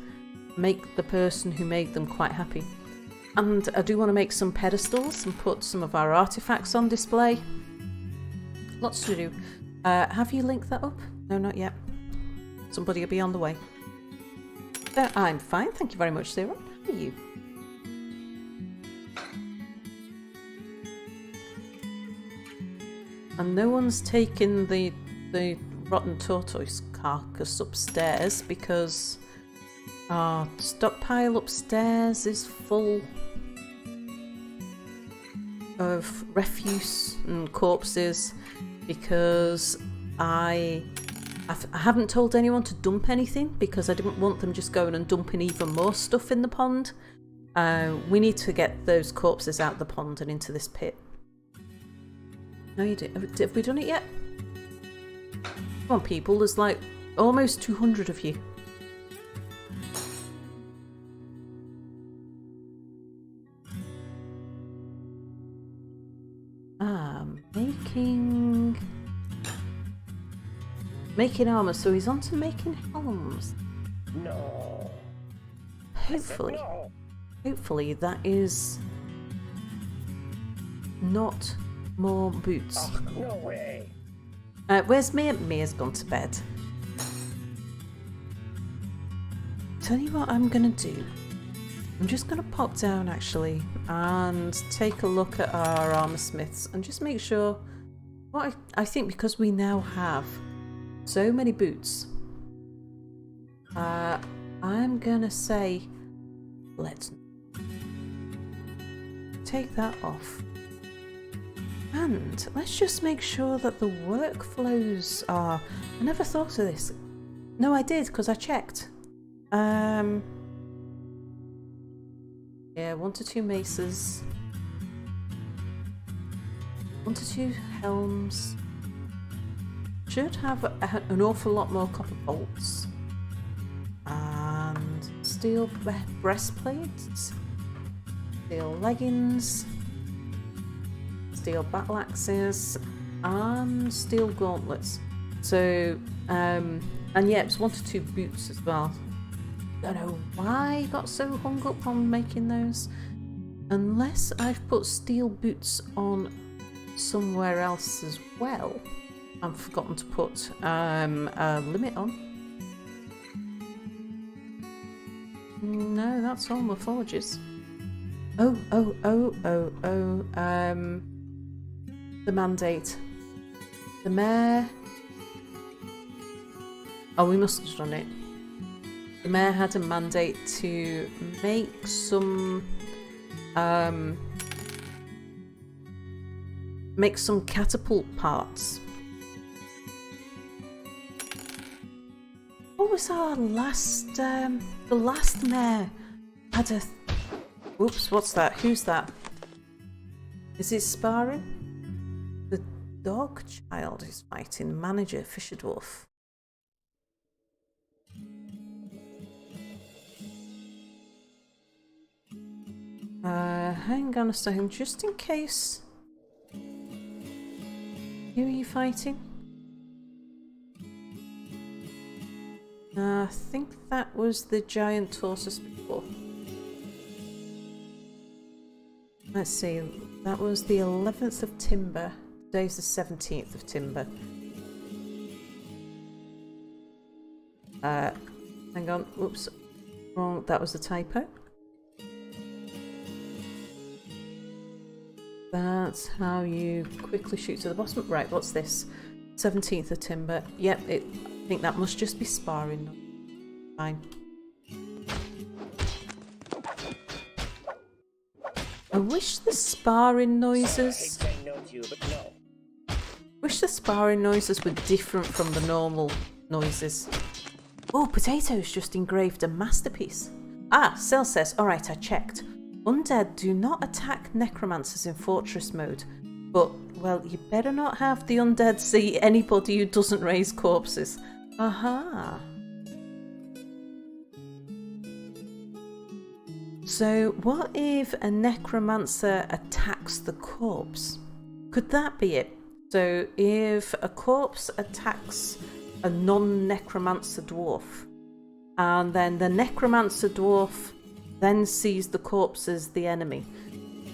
make the person who made them quite happy. And I do want to make some pedestals and put some of our artifacts on display. Lots to do. Have you linked that up? No, not yet. Somebody will be on the way. I'm fine, thank you very much, Sarah. How are you? And no one's taken the rotten tortoise carcass upstairs because our stockpile upstairs is full of refuse and corpses, because I haven't told anyone to dump anything because I didn't want them just going and dumping even more stuff in the pond. We need to get those corpses out the pond and into this pit. No, you did. Have we done it yet? Come on, people. There's like almost 200 of you. Making armor, so he's on to making helms. No. Hopefully. No. Hopefully that is not more boots. Oh, no way. Where's Mia? Mia's gone to bed. Tell you what I'm gonna do. I'm just gonna pop down actually and take a look at our armor smiths and just make sure. What I think, because we now have so many boots, I'm gonna say let's take that off. And let's just make sure that the workflows are... I never thought of this. No, I did, because I checked. Yeah, 1 to 2 maces. 1 to 2 helms. Should have an awful lot more copper bolts. And steel breastplates. Steel leggings. Steel battle axes. And steel gauntlets. So, and yeah, it's 1 to 2 boots as well. Don't know why I got so hung up on making those. Unless I've put steel boots on somewhere else as well. I've forgotten to put a limit on. No, that's all my forges. The mandate. The mayor. Oh, we must have done it. The mayor had a mandate to make some catapult parts. What was our last? The last mayor had a. Oops, what's that? Who's that? Is it sparring? The dog child is fighting manager Fisher Dwarf. Hang on a second, just in case. Who are you fighting? I think that was the giant tortoise before. Let's see, that was the 11th of Timber. Today's the 17th of Timber. Hang on, whoops, wrong, that was a typo. That's how you quickly shoot to the bottom. Right, what's this? 17th of Timber. Yep, I think that must just be sparring. Fine. I wish the sparring noises... I hate saying no to you, but no. Wish the sparring noises were different from the normal noises. Oh, Potatoes just engraved a masterpiece. Ah, Cell says, alright, I checked. Undead do not attack necromancers in fortress mode, but, well, you better not have the undead see anybody who doesn't raise corpses. Aha. So, what if a necromancer attacks the corpse? Could that be it? So, if a corpse attacks a non-necromancer dwarf, and then the necromancer dwarf then sees the corpse as the enemy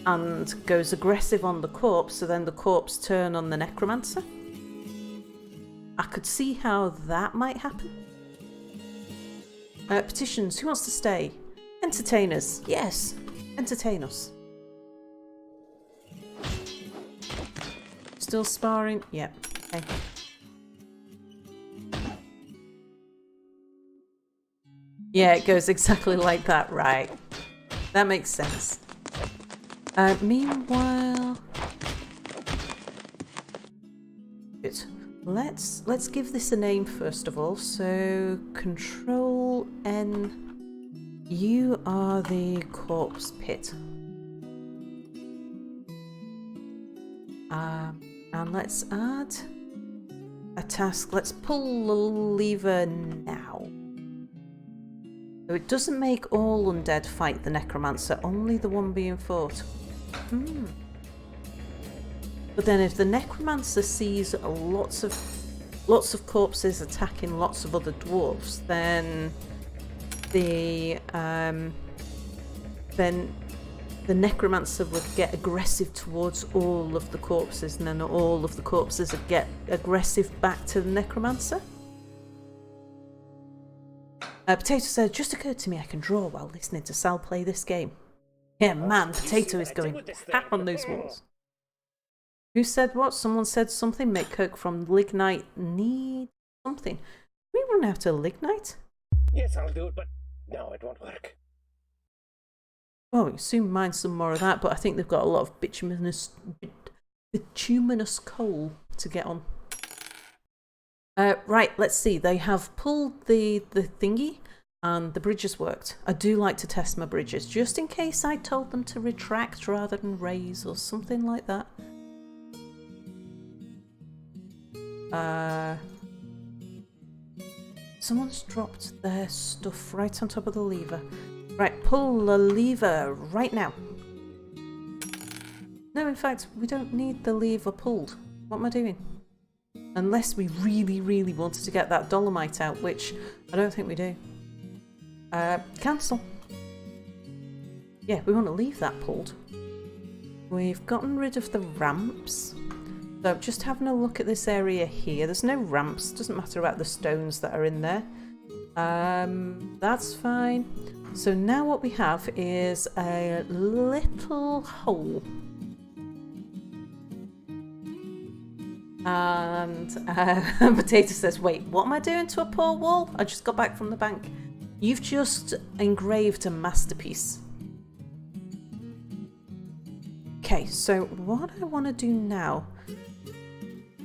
and goes aggressive on the corpse, so then the corpse turn on the necromancer. I could see how that might happen. Petitions, who wants to stay? Entertainers, yes, entertain us. Still sparring? Yep, okay. Yeah, it goes exactly like that, right. That makes sense. Meanwhile... Let's give this a name first of all. So, Control N... you are the corpse pit. And let's add a task. Let's pull the lever now. So it doesn't make all undead fight the necromancer, only the one being fought. But then if the necromancer sees lots of corpses attacking lots of other dwarfs, then the necromancer would get aggressive towards all of the corpses, and then all of the corpses would get aggressive back to the necromancer. Potato said, just occurred to me I can draw while listening to Sal play this game. Yeah, man, Potato is going pat on those walls. Who said what? Someone said something. Make coke from lignite. Need something. We run out of lignite? Yes, I'll do it, but no, it won't work. Well, we soon mine some more of that, but I think they've got a lot of bituminous coal to get on. Right, let's see. They have pulled the thingy and the bridges worked. I do like to test my bridges, just in case I told them to retract rather than raise or something like that. Someone's dropped their stuff right on top of the lever. Right, pull the lever right now. No, in fact, we don't need the lever pulled. What am I doing? Unless we really, really wanted to get that dolomite out, which I don't think we do. Cancel. Yeah, we want to leave that pulled. We've gotten rid of the ramps. So just having a look at this area here. There's no ramps. Doesn't matter about the stones that are in there. That's fine. So now what we have is a little hole. And Potato says, wait, what am I doing to a poor wall? I just got back from the bank. You've just engraved a masterpiece. Okay, so what I want to do now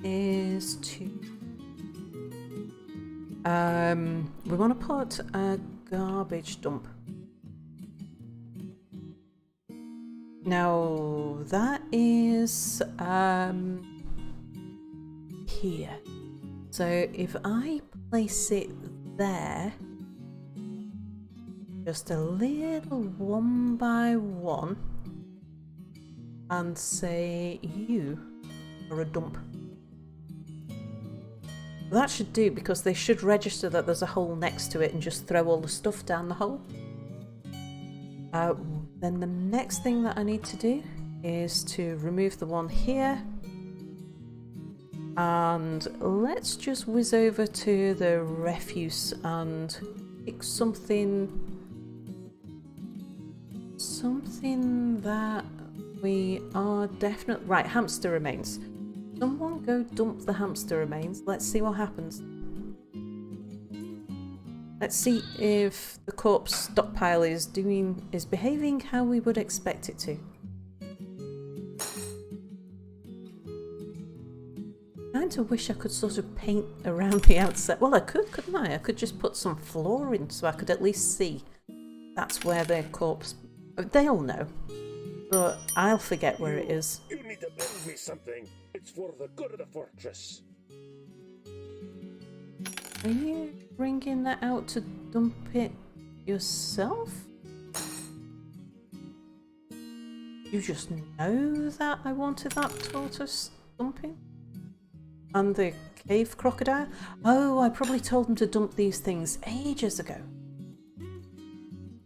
is to we want to put a garbage dump. Now that is here. So if I place it there, just a little one by one, and say you are a dump. That should do, because they should register that there's a hole next to it and just throw all the stuff down the hole. Then the next thing that I need to do is to remove the one here. And let's just whiz over to the refuse and pick something that we are definitely... Right, hamster remains. Someone go dump the hamster remains. Let's see what happens. Let's see if the corpse stockpile is behaving how we would expect it to. I kind of wish I could sort of paint around the outside. Well, I could, couldn't I? I could just put some flooring so I could at least see that's where their corpse... They'll know, but I'll forget where it is. You need to build me something. It's for the good of the fortress. Are you bringing that out to dump it yourself? You just know that I wanted that tortoise dumping? And the cave crocodile? Oh, I probably told them to dump these things ages ago.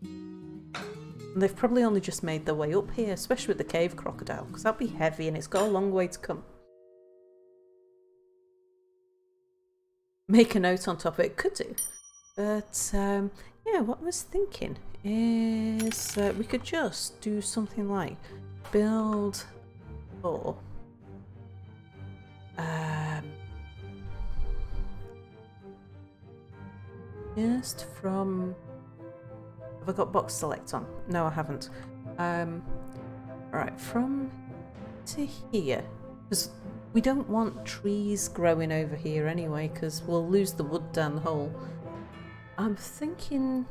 And they've probably only just made their way up here, especially with the cave crocodile, because that'll be heavy and it's got a long way to come. Make a note on top of it, could do. But yeah, what I was thinking is we could just do something like build for just from... Have I got box select on? No, I haven't. Alright, from to here, because we don't want trees growing over here anyway, because we'll lose the wood down the hole. I'm thinking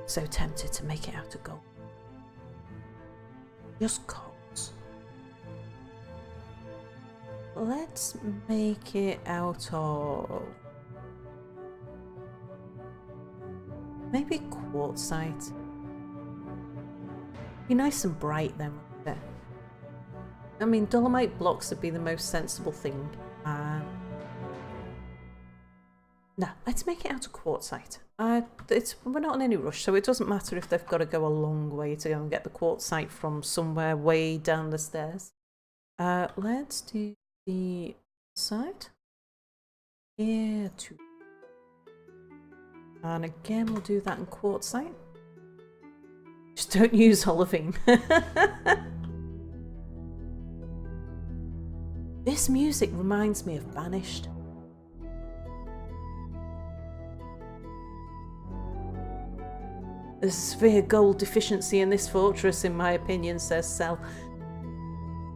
So tempted to make it out of gold. Just coals. Let's make it out of maybe quartzite. Be nice and bright then, wouldn't it? I mean, dolomite blocks would be the most sensible thing. No, let's make it out of quartzite. We're not in any rush, so it doesn't matter if they've got to go a long way to go and get the quartzite from somewhere way down the stairs. Let's do the side. Here too. And again, we'll do that in quartzite. Just don't use olivine. This music reminds me of Banished. There's a severe gold deficiency in this fortress, in my opinion, says Cell.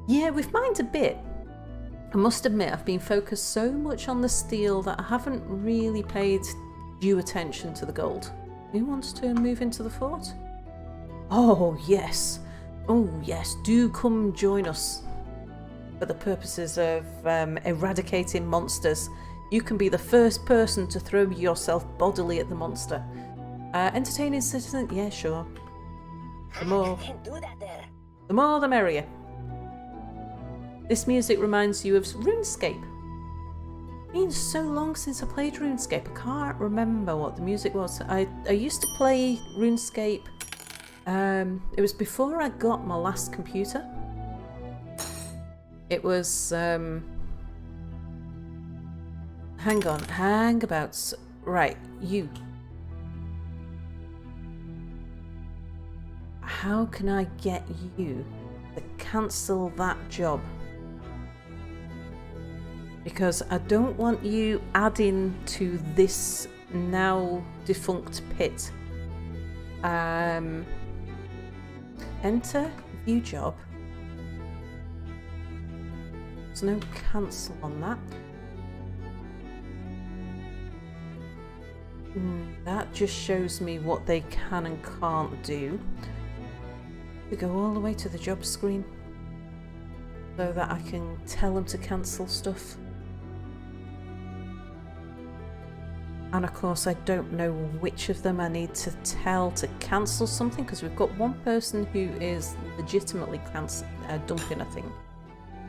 Yeah, we've mined a bit. I must admit, I've been focused so much on the steel that I haven't really paid due attention to the gold. Who wants to move into the fort? Oh, yes. Oh, yes. Do come join us. For the purposes of eradicating monsters, you can be the first person to throw yourself bodily at the monster. Entertaining citizen? Yeah, sure. The more, Can't do that there. the more the merrier. This music reminds you of RuneScape. It's been so long since I played RuneScape, I can't remember what the music was. I used to play RuneScape. It was before I got my last computer. It was, hang on, hangabouts. Right, you. How can I get you to cancel that job? Because I don't want you adding to this now defunct pit. Enter, view job. There's no cancel on that. That just shows me what they can and can't do. We go all the way to the job screen so that I can tell them to cancel stuff. And of course I don't know which of them I need to tell to cancel something, because we've got one person who is legitimately dumping a thing.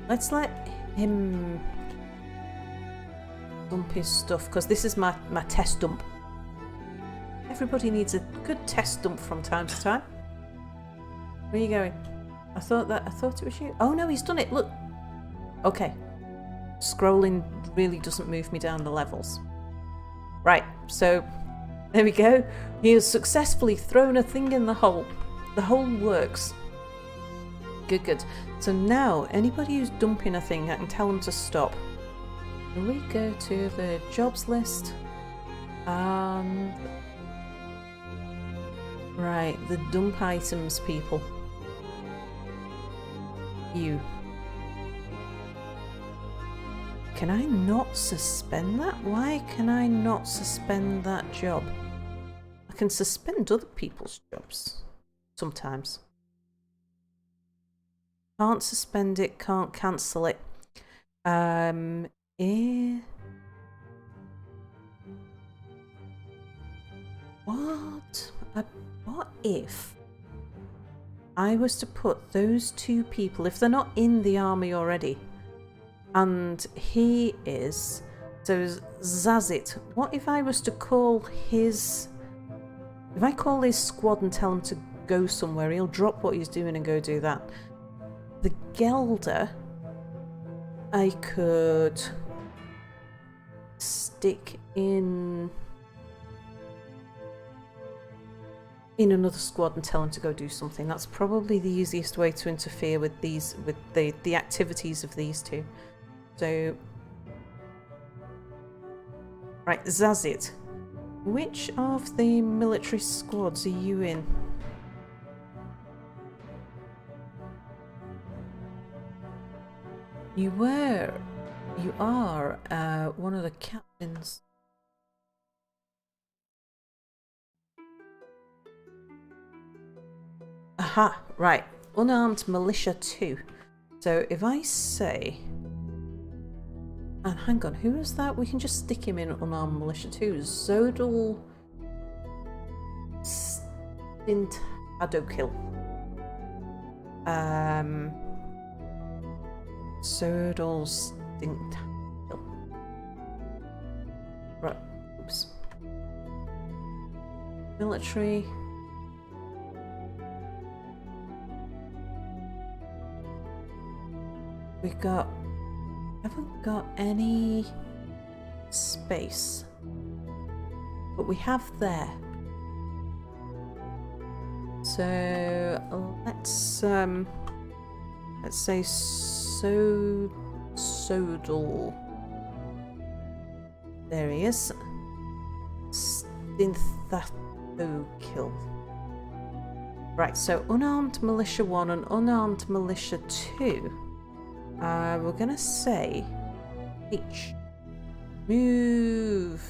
Let's let him dump his stuff, because this is my test dump. Everybody needs a good test dump from time to time. Where are you going? I thought it was you. Oh no, he's done it, look. Okay. Scrolling really doesn't move me down the levels. Right, so there we go. He has successfully thrown a thing in the hole. The hole works. Good, good. So now, anybody who's dumping a thing, I can tell them to stop. And we go to the jobs list. And... right, the dump items people. You. Can I not suspend that? Why can I not suspend that job? I can suspend other people's jobs. Sometimes. Can't suspend it, can't cancel it. What if I was to put those two people, if they're not in the army already, and he is, so Zazit, what if I was to call his, if I call his squad and tell him to go somewhere, he'll drop what he's doing and go do that. The Gelder, I could stick in another squad and tell him to go do something. That's probably the easiest way to interfere with these, with the activities of these two. So, right, Zazit, which of the military squads are you in? You are one of the captains. Aha, right. Unarmed militia 2. So if I say... And hang on, who is that? We can just stick him in unarmed militia 2. Zodal... Stintadokil. Zodal Stintadokil. Right, oops. Military... We've got... haven't got any space, but we have there. So let's say Sodal. There he is. Stinthatokil. Right, so unarmed militia 1 and unarmed militia 2. We're gonna say H. Move.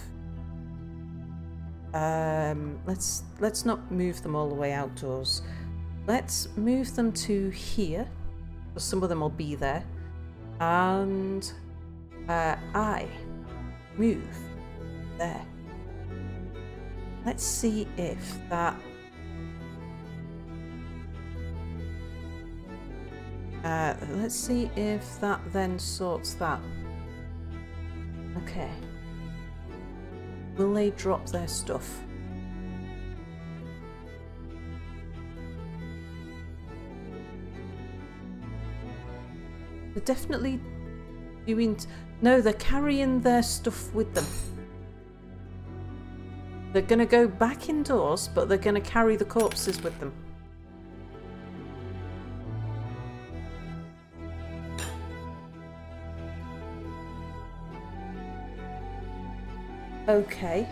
Let's not move them all the way outdoors. Let's move them to here. Some of them will be there. And I move there. Let's see if that let's see if that then sorts that. Okay. Will they drop their stuff? They're definitely doing... No, they're carrying their stuff with them. They're going to go back indoors, but they're going to carry the corpses with them. Okay.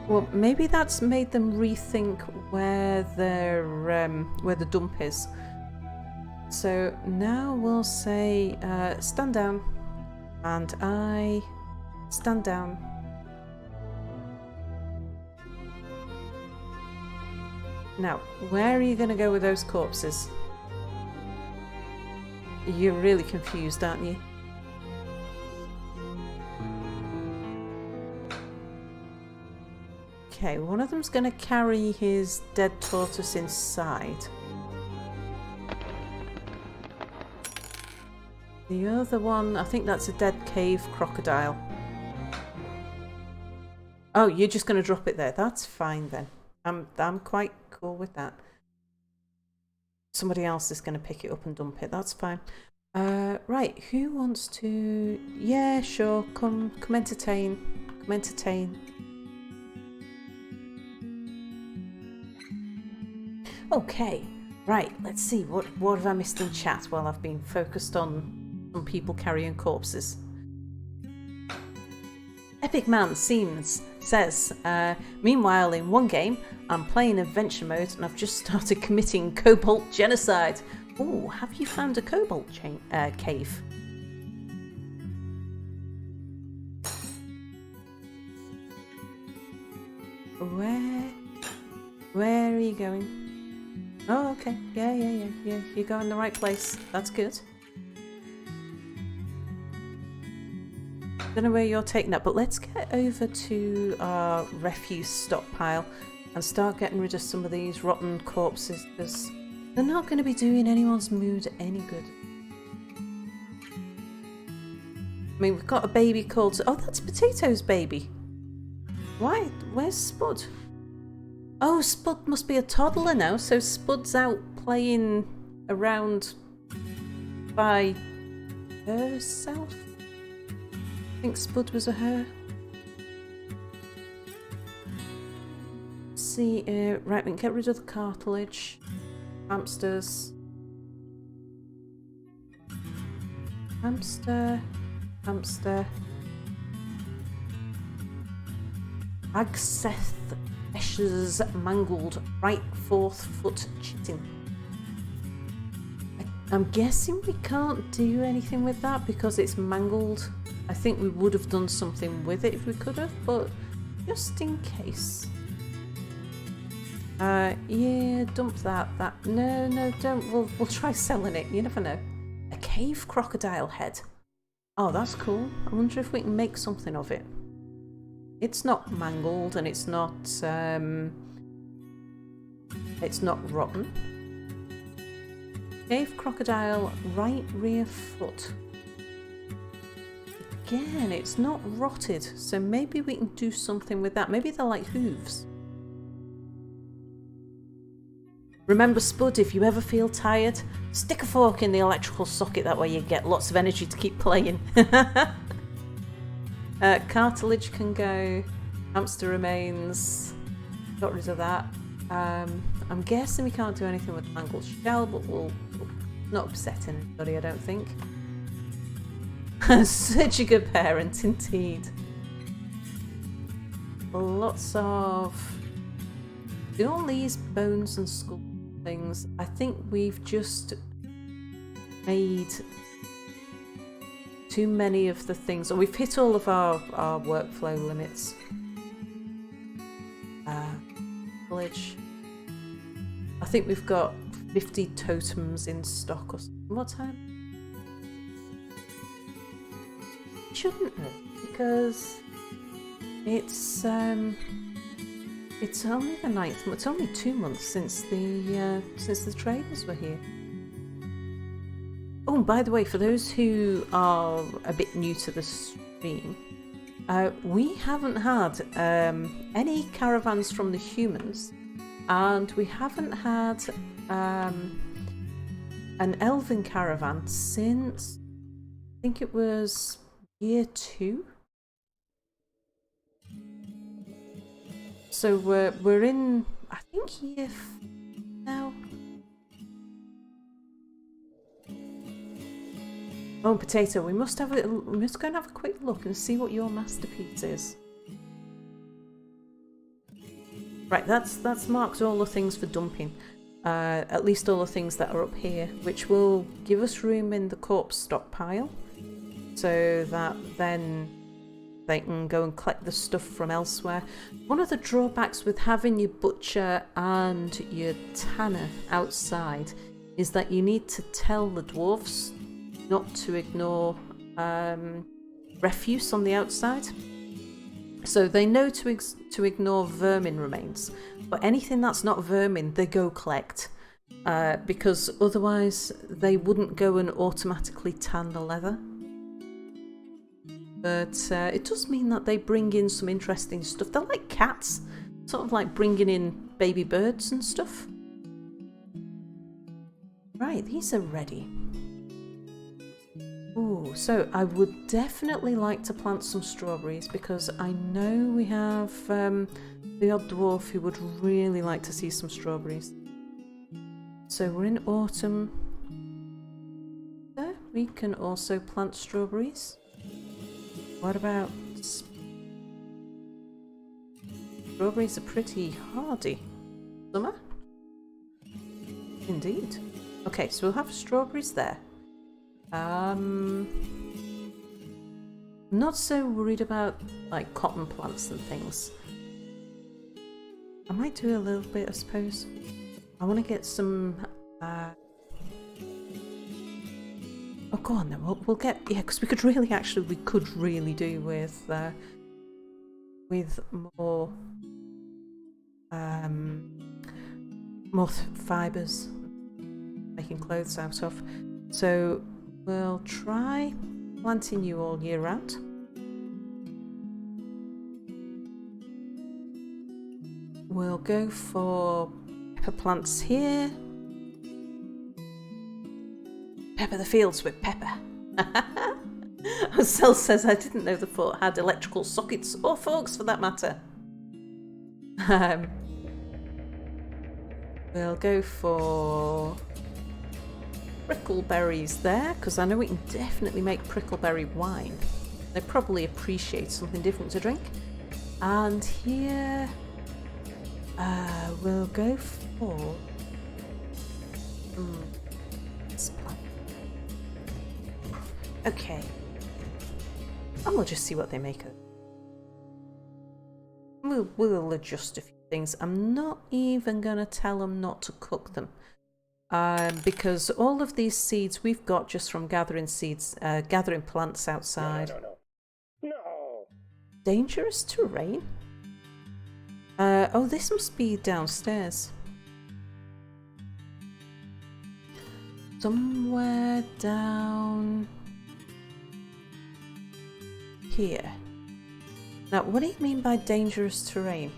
Well, maybe that's made them rethink where the dump is. So now we'll say stand down, and I stand down. Now, where are you going to go with those corpses? You're really confused, aren't you? Okay, one of them's going to carry his dead tortoise inside. The other one, I think that's a dead cave crocodile. Oh, you're just going to drop it there. That's fine then. I'm quite cool with that. Somebody else is going to pick it up and dump it. That's fine. Right, who wants to... Yeah, sure. Come entertain. Come entertain. Okay, right. Let's see. What have I missed in chat while I've been focused on some people carrying corpses? Epic Man says, meanwhile in one game I'm playing adventure mode and I've just started committing cobalt genocide. Oh, have you found a cobalt cave? Where are you going? Oh, okay. Yeah. You're going the right place. That's good. Don't know where you're taking that, but let's get over to our refuse stockpile and start getting rid of some of these rotten corpses, because they're not going to be doing anyone's mood any good. I mean, we've got a baby called... Oh, that's Potato's baby. Why? Where's Spud? Oh, Spud must be a toddler now, so Spud's out playing around by herself. I think Spud was a her. Let's see, right, we can get rid of the cartilage. Hamsters. Hamster. Agseth Escher's mangled right fourth foot chitin. I'm guessing we can't do anything with that because it's mangled. I think we would have done something with it if we could have, but just in case. Yeah, dump that. No, don't. We'll try selling it. You never know. A cave crocodile head. Oh, that's cool. I wonder if we can make something of it. It's not mangled and it's not rotten. Cave crocodile right rear foot. Again, it's not rotted, so maybe we can do something with that. Maybe they're like hooves. Remember, Spud, if you ever feel tired, stick a fork in the electrical socket, that way you get lots of energy to keep playing. Cartilage can go, hamster remains, got rid of that. I'm guessing we can't do anything with mangled shell, but we'll not upset anybody, I don't think. Such a good parent, indeed. Lots of... Do all these bones and skull things, I think we've just made too many of the things, or we've hit all of our workflow limits. Village. I think we've got 50 totems in stock or something. What time? Shouldn't it? Because it's only the 9th. It's only 2 months since the traders were here. Oh, by the way, for those who are a bit new to the stream, we haven't had any caravans from the humans, and we haven't had an elven caravan since, I think it was year 2. So we're in, I think, year now. Oh, Potato, we must go and have a quick look and see what your masterpiece is. Right, that's marked all the things for dumping. At least all the things that are up here, which will give us room in the corpse stockpile, so that then they can go and collect the stuff from elsewhere. One of the drawbacks with having your butcher and your tanner outside is that you need to tell the dwarves not to ignore refuse on the outside. So they know to ignore vermin remains, but anything that's not vermin, they go collect, because otherwise they wouldn't go and automatically tan the leather. But it does mean that they bring in some interesting stuff. They're like cats, sort of like bringing in baby birds and stuff. Right, these are ready. Ooh, so I would definitely like to plant some strawberries, because I know we have the odd dwarf who would really like to see some strawberries. So we're in autumn. There, we can also plant strawberries. What about... Strawberries are pretty hardy. Summer? Indeed. Okay, so we'll have strawberries there. Not so worried about like cotton plants and things. I might do a little bit, I suppose. I want to get some oh, go on then. We'll get, yeah, because we could really do with more fibers, making clothes out of. So we'll try planting you all year round. We'll go for pepper plants here. Pepper the fields with pepper. Cell says, I didn't know the fort had electrical sockets, or forks for that matter. We'll go for prickleberries there, because I know we can definitely make prickleberry wine. They probably appreciate something different to drink. And here we'll go for this plant. Okay, and we'll just see what they make of it. we'll adjust a few things. I'm not even going to tell them not to cook them. Because all of these seeds we've got just from gathering seeds, gathering plants outside. No. Dangerous terrain? Oh, this must be downstairs. Somewhere down here. Now, what do you mean by dangerous terrain?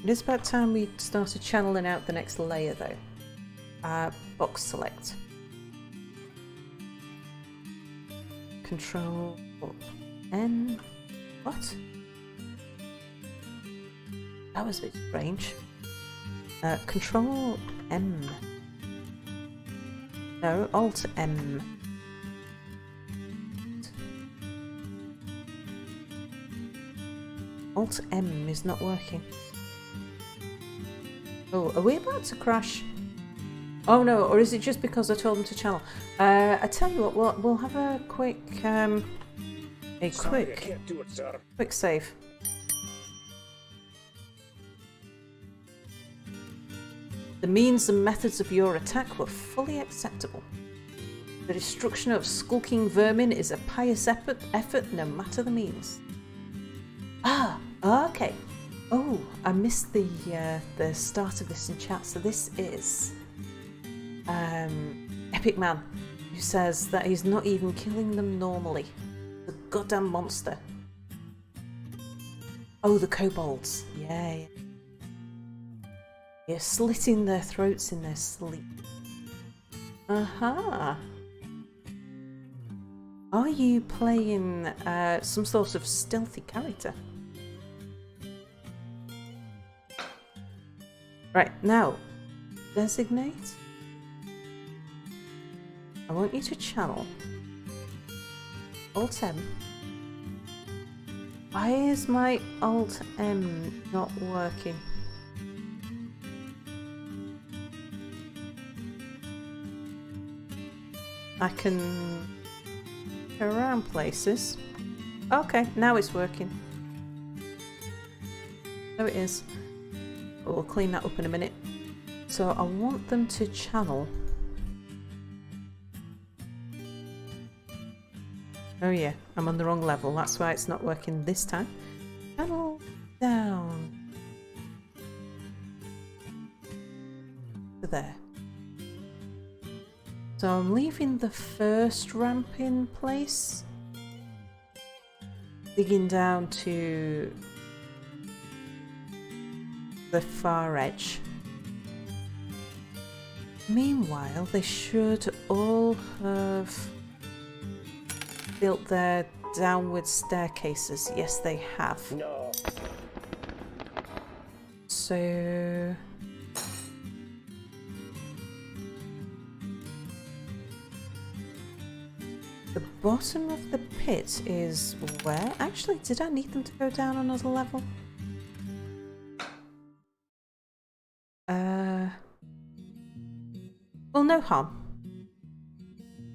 It is about time we started channeling out the next layer, though. Box select. Control N. What? That was a bit strange. Control M. No, Alt M. Alt M is not working. Oh, are we about to crash? Oh no, or is it just because I told them to channel? I tell you what, we'll have a quick, Sorry, I can't do it, sir. quick save. The means and methods of your attack were fully acceptable. The destruction of skulking vermin is a pious effort no matter the means. Ah, okay. Oh, I missed the start of this in chat. So this is Epic Man, who says that he's not even killing them normally. The goddamn monster. Oh, the kobolds. Yeah. You're slitting their throats in their sleep. Aha. Are you playing some sort of stealthy character? Right, now, designate. I want you to channel. Alt M. Why is my Alt M not working? I can go around places. Okay, now it's working. There it is. We'll clean that up in a minute. So I want them to channel. Oh yeah, I'm on the wrong level. That's why it's not working this time. Channel down. To there. So I'm leaving the first ramp in place. Digging down to the far edge. Meanwhile, they should all have built their downward staircases. Yes, they have. No. So the bottom of the pit is where? Actually, did I need them to go down another level? Well, no harm.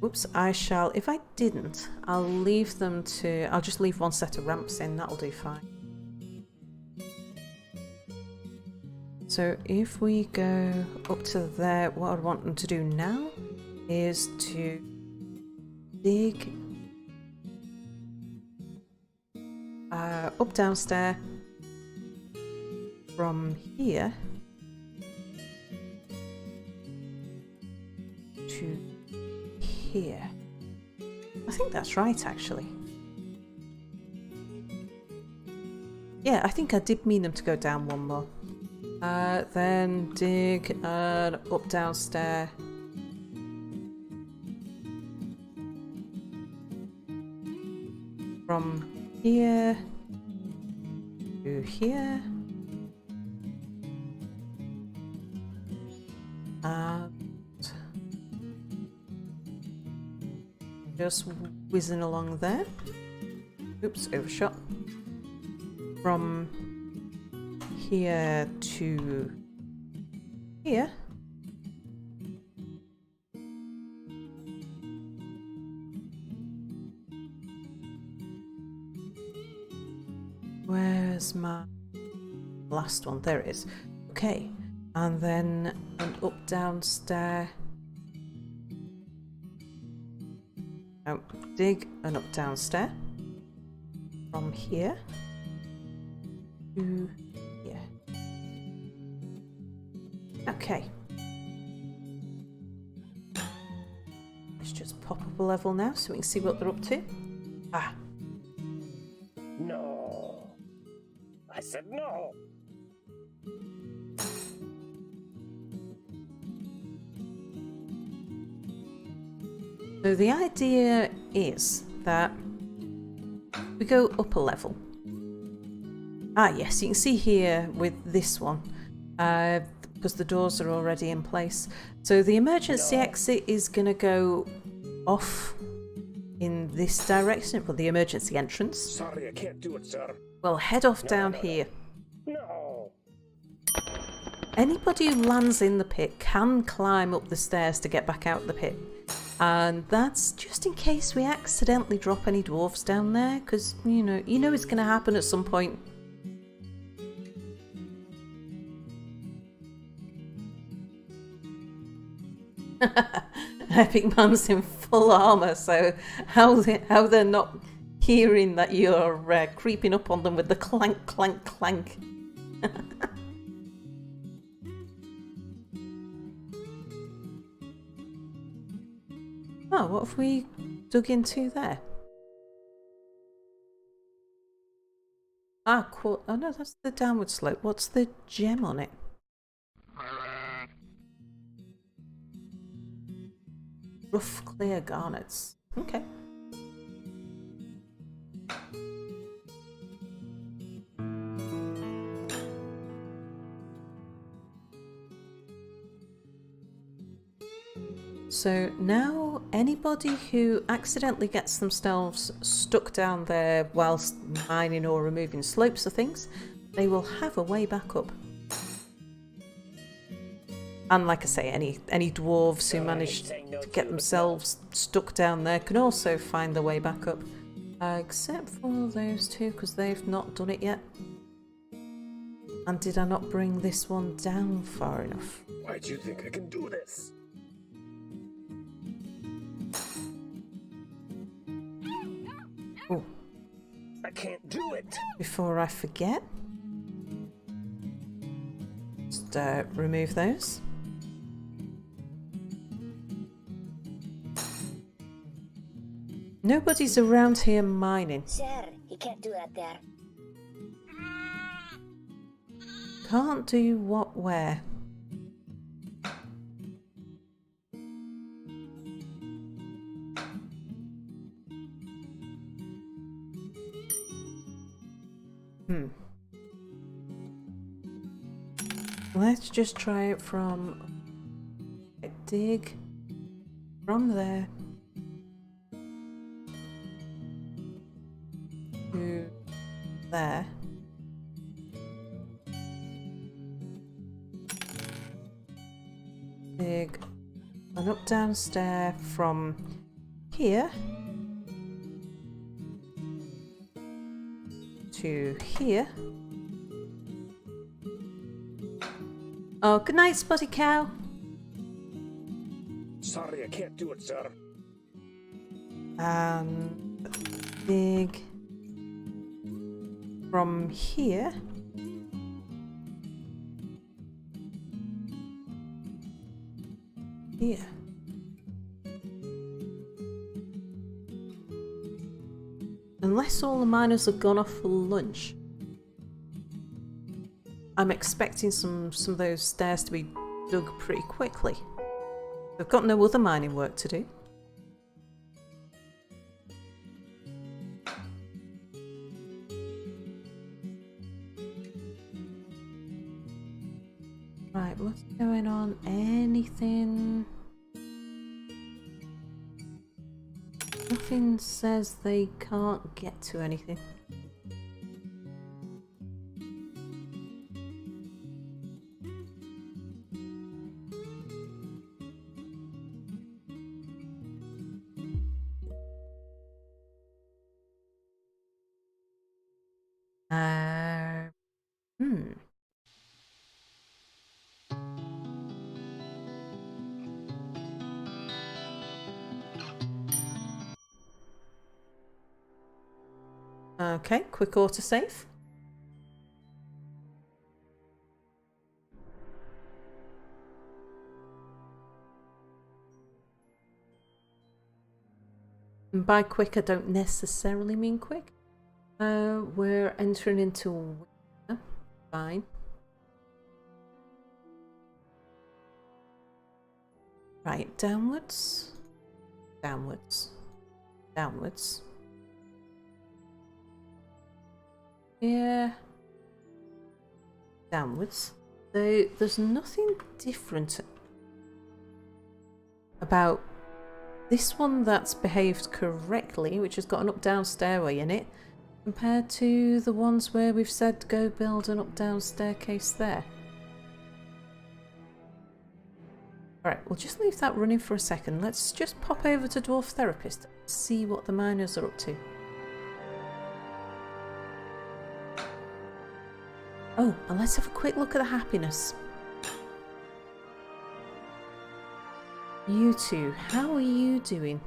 Oops, I shall, if I didn't, I'll leave them to, I'll just leave one set of ramps in, that'll do fine. So if we go up to there, what I want them to do now is to dig up downstairs from here to here. I think that's right, actually. Yeah, I think I did mean them to go down one more. Then dig up downstairs. From here to here. And just whizzing along there. Oops, overshot. From here to here. Where Where's my last one? There it is. Okay. And then an up down stair. Oh, dig an up down stair. From here to here. Okay. Let's just pop up a level now so we can see what they're up to. Ah. No. I said no. So the idea is that we go up a level. Ah yes, you can see here with this one, because the doors are already in place. So the emergency exit is going to go off in this direction, well, the emergency entrance. Sorry, I can't do it, sir. Well, head off down here. No. Anybody who lands in the pit can climb up the stairs to get back out the pit. And that's just in case we accidentally drop any dwarves down there, because, you know it's going to happen at some point. Epic Man's in full armour, so how they're not hearing that you're creeping up on them with the clank, clank, clank. Oh, what have we dug into there? Ah, oh no, that's the downward slope. What's the gem on it? Rough, clear garnets. Okay. So now anybody who accidentally gets themselves stuck down there whilst mining or removing slopes or things, they will have a way back up. And like I say, any dwarves who manage to get themselves stuck down there can also find their way back up. Except for those two, because they've not done it yet. And did I not bring this one down far enough? Why do you think I can do this? Oh, I can't do it. before I forget, just remove those. Nobody's around here mining. Sir, you can't do that there. Can't do what where? Let's just try it from dig from there to there. Dig an up down stair from here to here. Oh, good night, Spotty Cow. Sorry, I can't do it, sir. And dig from here here. Unless all the miners have gone off for lunch, I'm expecting some of those stairs to be dug pretty quickly. They've got no other mining work to do. Right, what's going on? Anything? Nothing says they can't get to anything. Okay, quick autosave. And by quick, I don't necessarily mean quick. We're entering into winter. Fine. Right, downwards. Downwards. Downwards. Yeah. Downwards. There's nothing different about this one that's behaved correctly, which has got an up-down stairway in it, compared to the ones where we've said go build an up-down staircase there. Alright, we'll just leave that running for a second. Let's just pop over to Dwarf Therapist and see what the miners are up to. Oh, and let's have a quick look at the happiness. You two, how are you doing?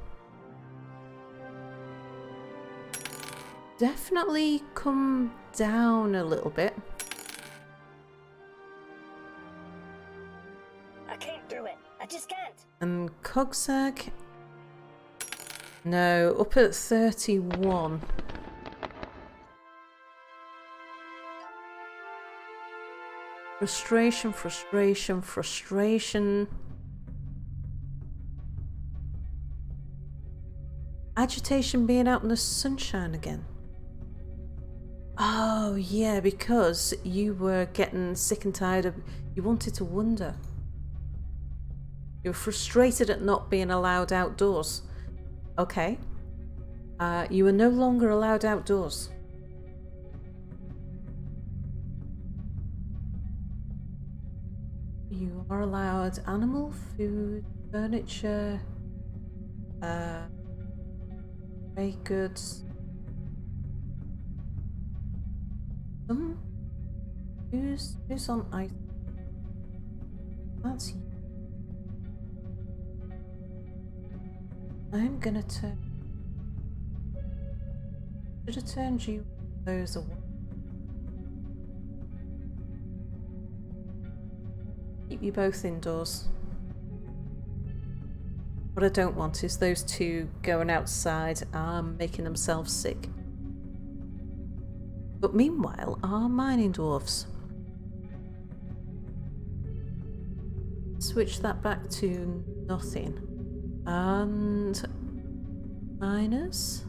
Definitely come down a little bit. I can't do it. I just can't. And Cogsag? No, up at 31. Frustration, frustration, frustration. Agitation being out in the sunshine again. Oh yeah, because you were getting sick and tired of... You wanted to wander. You were frustrated at not being allowed outdoors. Okay. You are no longer allowed outdoors. You are allowed animal, food, furniture, baked goods. Who's on ice? That's you. I'm gonna turn. Should have turned you those away. Keep you both indoors. What I don't want is those two going outside and making themselves sick. But meanwhile, our mining dwarfs. Switch that back to nothing. And miners?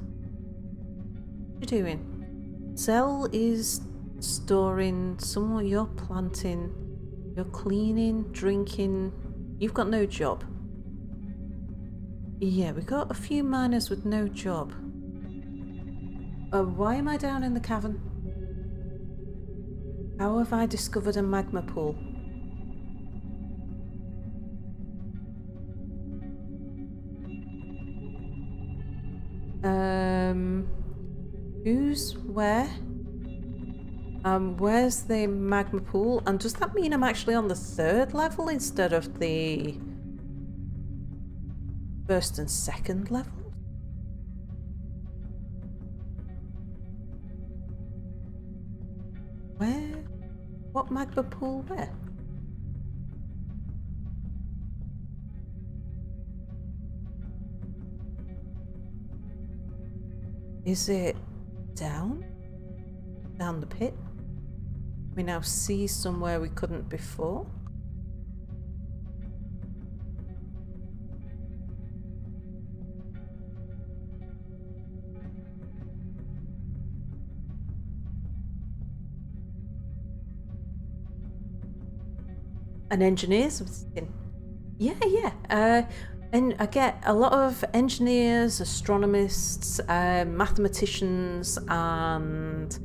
What are you doing? Zell is storing, someone you're planting, you're cleaning, drinking. You've got no job. Yeah, we've got a few miners with no job. Why am I down in the cavern? How have I discovered a magma pool? Who's where? Where's the magma pool? And does that mean I'm actually on the 3rd level instead of the 1st and 2nd level? Where? What magma pool where? Is it down? Down the pit? We now see somewhere we couldn't before. An engineer's visiting. Yeah. And I get a lot of engineers, astronomists, mathematicians, and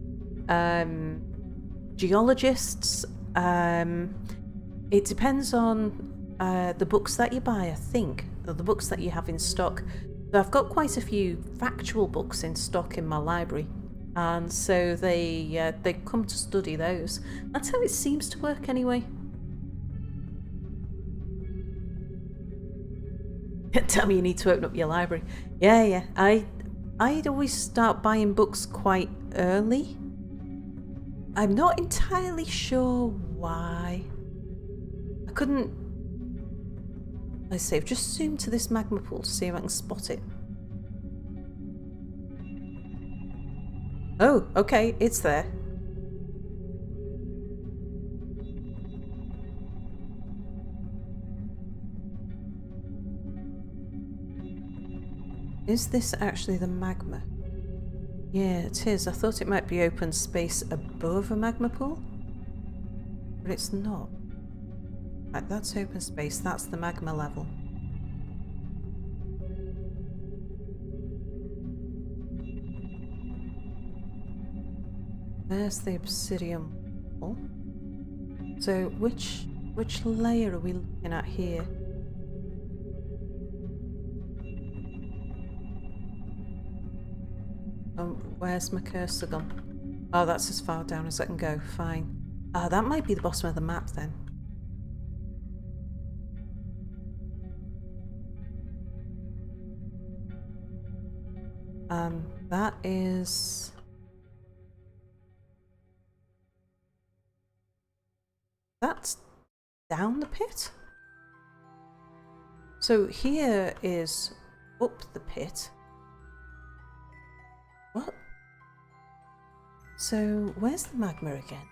geologists. It depends on the books that you buy, I think, or the books that you have in stock. So I've got quite a few factual books in stock in my library, and so they come to study those. That's how it seems to work anyway. Tell me you need to open up your library. Yeah. I'd always start buying books quite early. I'm not entirely sure why. I couldn't... I say, I've just zoomed to this magma pool to see if I can spot it. Oh, okay, it's there. Is this actually the magma? Yeah, it is. I thought it might be open space above a magma pool, but it's not. Right, that's open space. That's the magma level. There's the obsidian wall. So which layer are we looking at here? Where's my cursor gone? Oh, that's as far down as I can go. Fine. That might be the bottom of the map then. That is... That's down the pit? So here is up the pit. What? So where's the magma again?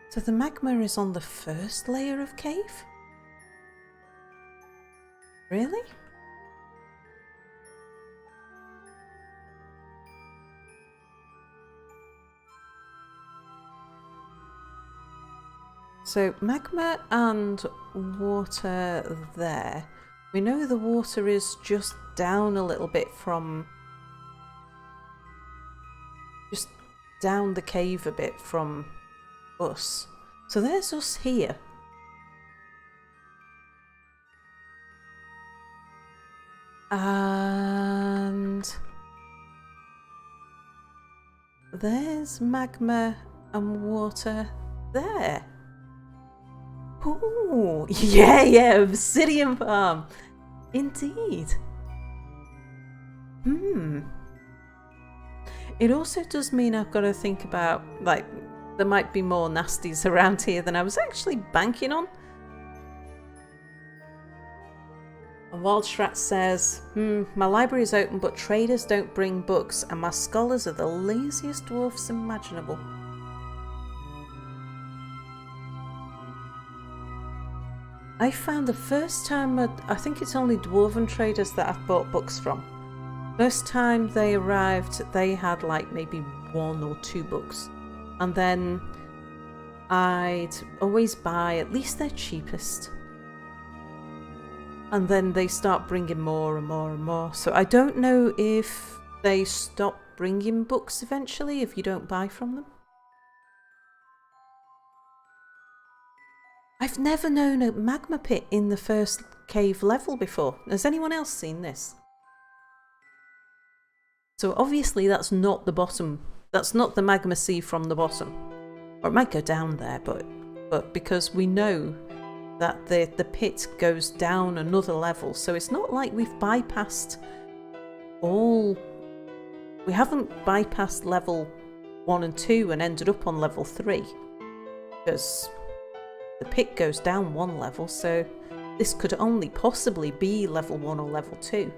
So the magma is on the first layer of cave? Really? So magma and water there. We know the water is just down a little bit from... just down the cave a bit from us. So there's us here. And there's magma and water there. Ooh, yeah, obsidian farm. Indeed. It also does mean I've got to think about, like, there might be more nasties around here than I was actually banking on. And Waldschrat says, my library is open but traders don't bring books and my scholars are the laziest dwarfs imaginable. I found the first time, I think it's only dwarven traders that I've bought books from. First time they arrived, they had like maybe 1 or 2 books. And then I'd always buy at least their cheapest. And then they start bringing more and more and more. So I don't know if they stop bringing books eventually if you don't buy from them. I've never known a magma pit in the first cave level before. Has anyone else seen this? So obviously that's not the bottom. That's not the magma sea from the bottom. Or it might go down there, but because we know that the pit goes down another level, so it's not like we've bypassed all... We haven't bypassed level 1 and 2 and ended up on level 3. Because the pit goes down 1 level, so this could only possibly be level 1 or level 2.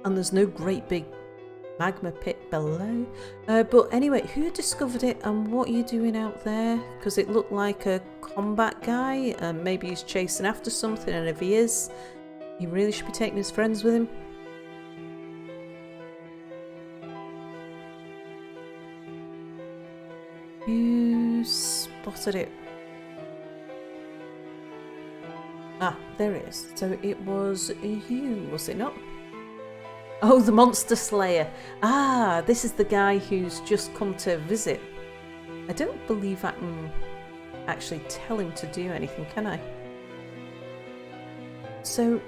And there's no great big magma pit below. But anyway, who discovered it and what are you doing out there? Because it looked like a combat guy and maybe he's chasing after something, and if he is, he really should be taking his friends with him. Who spotted it? Ah, there it is. So it was you, was it not? Oh, the Monster Slayer. Ah, this is the guy who's just come to visit. I don't believe I can actually tell him to do anything, can I? So,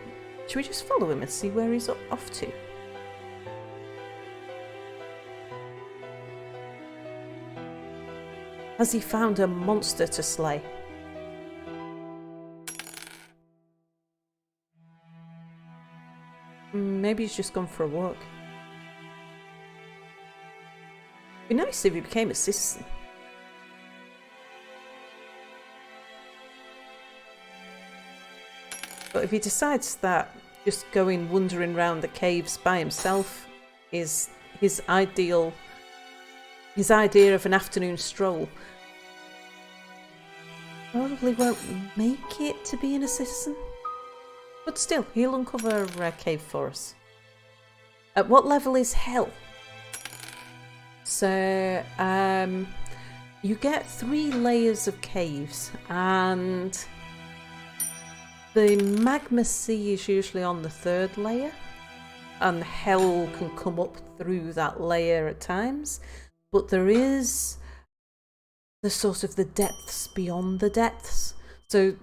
should we just follow him and see where he's off to? Has he found a monster to slay? Maybe he's just gone for a walk. It'd be nice if he became a citizen. But if he decides that just going wandering around the caves by himself is his idea of an afternoon stroll, probably won't make it to being a citizen. But still, he'll uncover a cave for us. At what level is hell? So, you get 3 layers of caves, and the magma sea is usually on the 3rd layer, and hell can come up through that layer at times. But there is the sort of the depths beyond the depths. So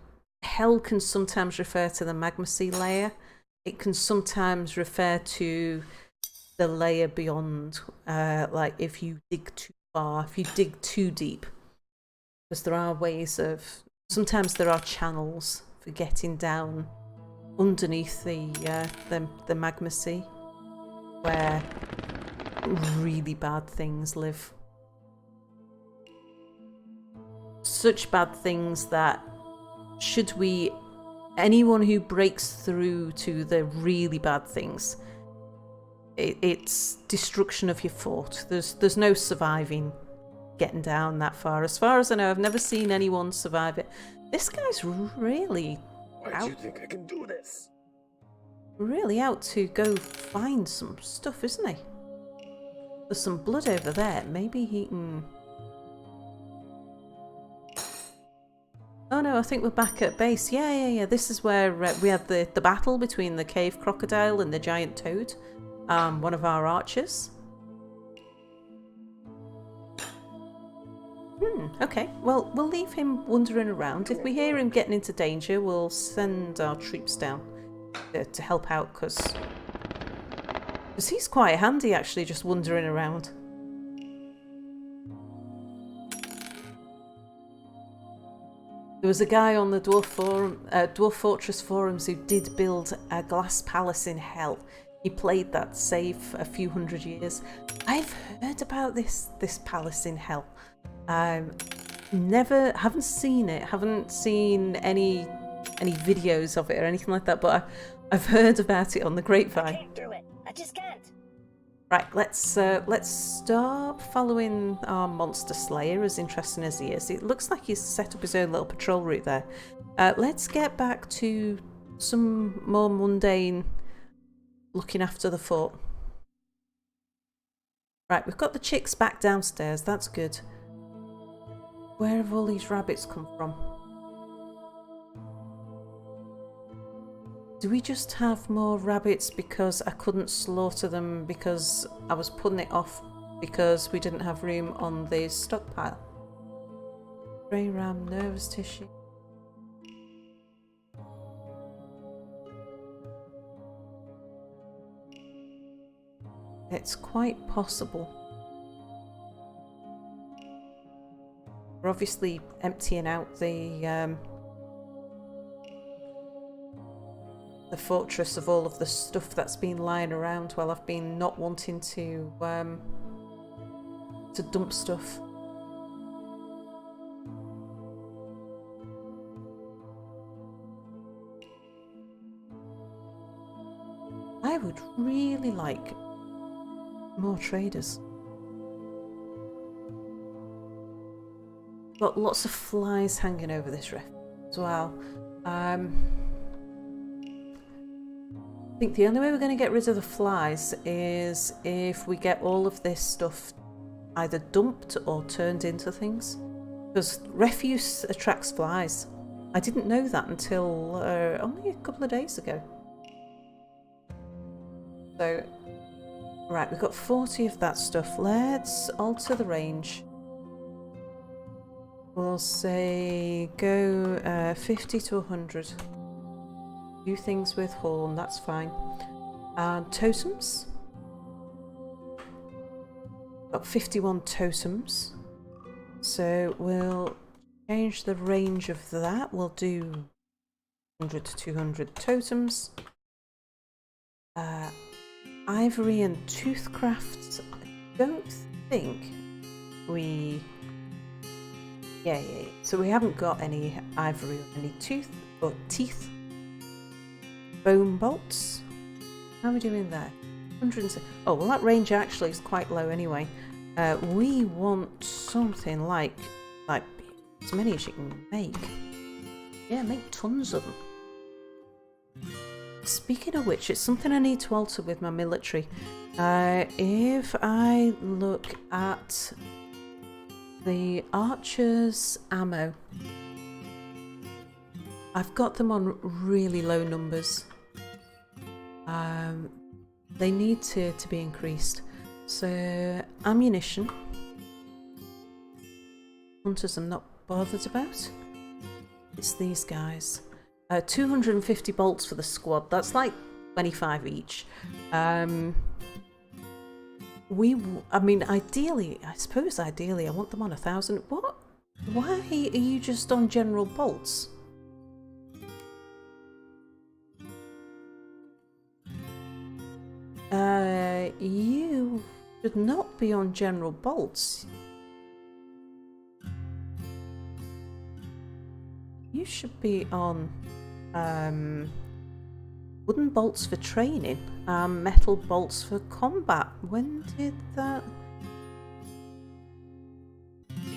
hell can sometimes refer to the magma sea layer. It can sometimes refer to the layer beyond, like if you dig too far, if you dig too deep. Because there are ways of, sometimes there are channels for getting down underneath the magma sea, where really bad things live. Such bad things that anyone who breaks through to the really bad things, it's destruction of your fort. There's no surviving getting down that far. As far as I know, I've never seen anyone survive it. This guy's really Why do you think I can do this? Really out to go find some stuff, isn't he? There's some blood over there. Maybe he can... Oh no, I think we're back at base. Yeah. This is where we had the battle between the cave crocodile and the giant toad. One of our archers. Okay. Well, we'll leave him wandering around. If we hear him getting into danger, we'll send our troops down to help out, because he's quite handy actually, just wandering around. There was a guy on the Dwarf Fortress forums who did build a glass palace in hell. He played that save a few hundred years. I've heard about this palace in hell. Haven't seen it, haven't seen any videos of it or anything like that, but I've heard about it on the grapevine. I can't do it. I just can't. Right, let's start following our monster slayer, as interesting as he is. It looks like he's set up his own little patrol route there. Let's get back to some more mundane looking after the fort. Right, we've got the chicks back downstairs, that's good. Where have all these rabbits come from? Do we just have more rabbits because I couldn't slaughter them because I was putting it off because we didn't have room on the stockpile? Grey ram, nervous tissue. It's quite possible. We're obviously emptying out the fortress of all of the stuff that's been lying around while I've been not wanting to dump stuff. I would really like more traders. Got lots of flies hanging over this rift as well. I think the only way we're going to get rid of the flies is if we get all of this stuff either dumped or turned into things. Because refuse attracts flies. I didn't know that until only a couple of days ago. So, right, we've got 40 of that stuff. Let's alter the range. We'll say go 50 to 100. Do things with horn, that's fine. And totems. Got 51 totems. So we'll change the range of that. We'll do 100 to 200 totems. ivory and tooth crafts. I don't think we... Yeah. So we haven't got any ivory or any teeth. Bone bolts. How are we doing there? 100. Oh, well, that range actually is quite low anyway. We want something like as many as you can make. Yeah, make tons of them. Speaking of which, it's something I need to alter with my military. If I look at the archers' ammo, I've got them on really low numbers. They need to be increased. So, ammunition. Hunters I'm not bothered about. It's these guys. 250 bolts for the squad. That's like 25 each. I mean, ideally, I want them on 1,000. What? Why are you just on general bolts? You should not be on general bolts. You should be on wooden bolts for training and metal bolts for combat. When did that?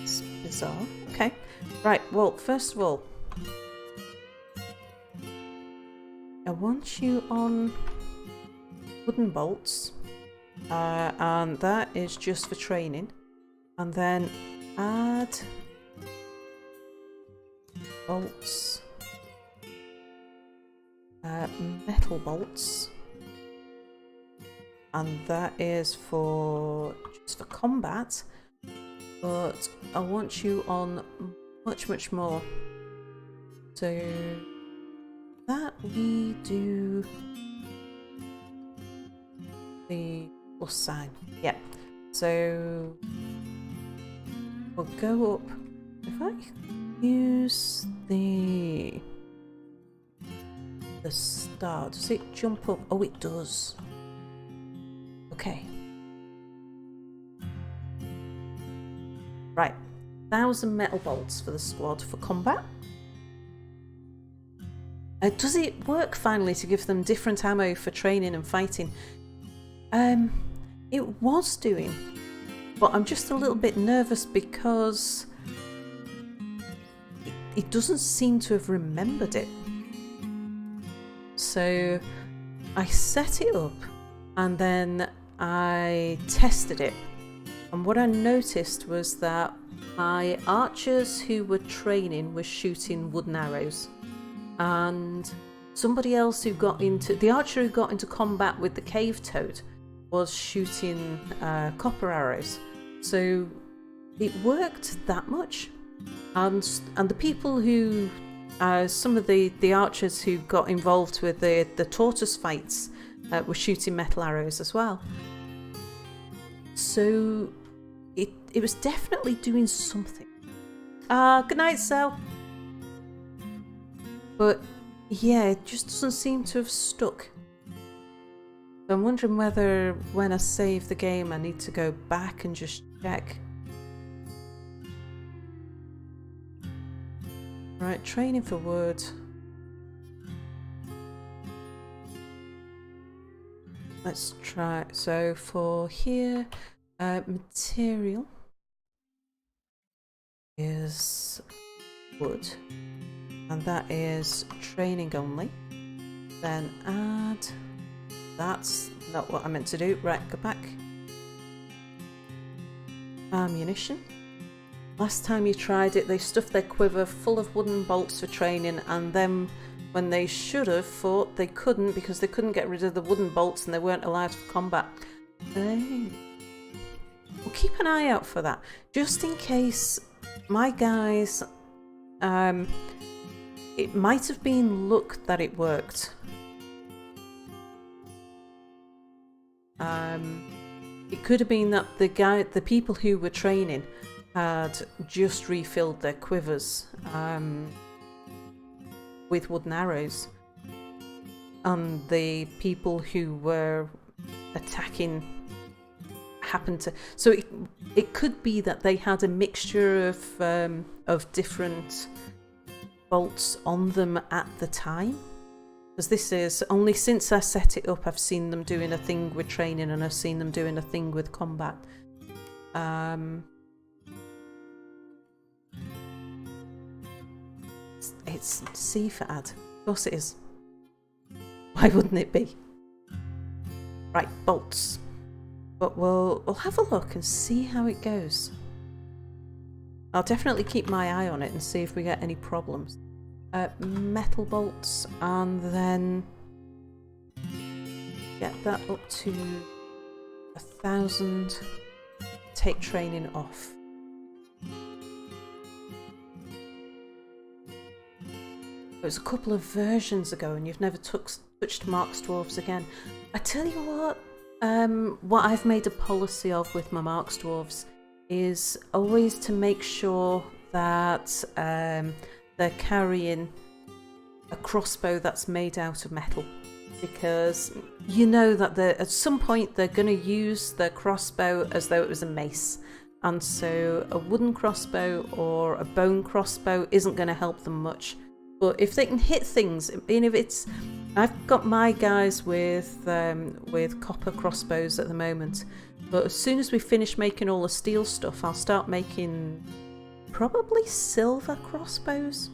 It's bizarre. Okay. Right, well, first of all, I want you on wooden bolts, and that is just for training. And then add bolts, metal bolts, and that is just for combat. But I want you on much more. So that we do the plus sign. Yeah. So we'll go up. If I use the star, does it jump up? Oh, it does. Okay. Right. 1,000 metal bolts for the squad for combat. Does it work finally to give them different ammo for training and fighting? It was doing, but I'm just a little bit nervous because it doesn't seem to have remembered it. So I set it up and then I tested it, and what I noticed was that my archers who were training were shooting wooden arrows, and somebody else who got into the archer who got into combat with the cave toad was shooting copper arrows. So it worked that much, and the people who some of the archers who got involved with the tortoise fights were shooting metal arrows as well. So it was definitely doing something. Good night, Sel. But yeah, it just doesn't seem to have stuck. So I'm wondering whether when I save the game I need to go back and just check. Right, training for wood. Let's try. So for here, material is wood, and that is training only. Then add. That's not what I meant to do. Right, go back. Ammunition. Last time you tried it, they stuffed their quiver full of wooden bolts for training, and then when they should have fought, they couldn't because they couldn't get rid of the wooden bolts and they weren't allowed for combat. We'll keep an eye out for that, just in case my guys... it might have been luck that it worked. It could have been that the people who were training had just refilled their quivers with wooden arrows, and the people who were attacking happened to. So it could be that they had a mixture of different bolts on them at the time. Because this is only since I set it up, I've seen them doing a thing with training and I've seen them doing a thing with combat. It's C for add. Of course it is. Why wouldn't it be? Right, bolts. But we'll have a look and see how it goes. I'll definitely keep my eye on it and see if we get any problems. Metal bolts, and then get that up to 1,000. Take training off. It was a couple of versions ago and you've never touched Mark's Dwarves again. I tell you what I've made a policy of with my Mark's Dwarves is always to make sure that they're carrying a crossbow that's made out of metal, because you know that at some point they're going to use their crossbow as though it was a mace, and so a wooden crossbow or a bone crossbow isn't going to help them much. But if they can hit things, and if it's, I've got my guys with copper crossbows at the moment, but as soon as we finish making all the steel stuff, I'll start making probably silver crossbows.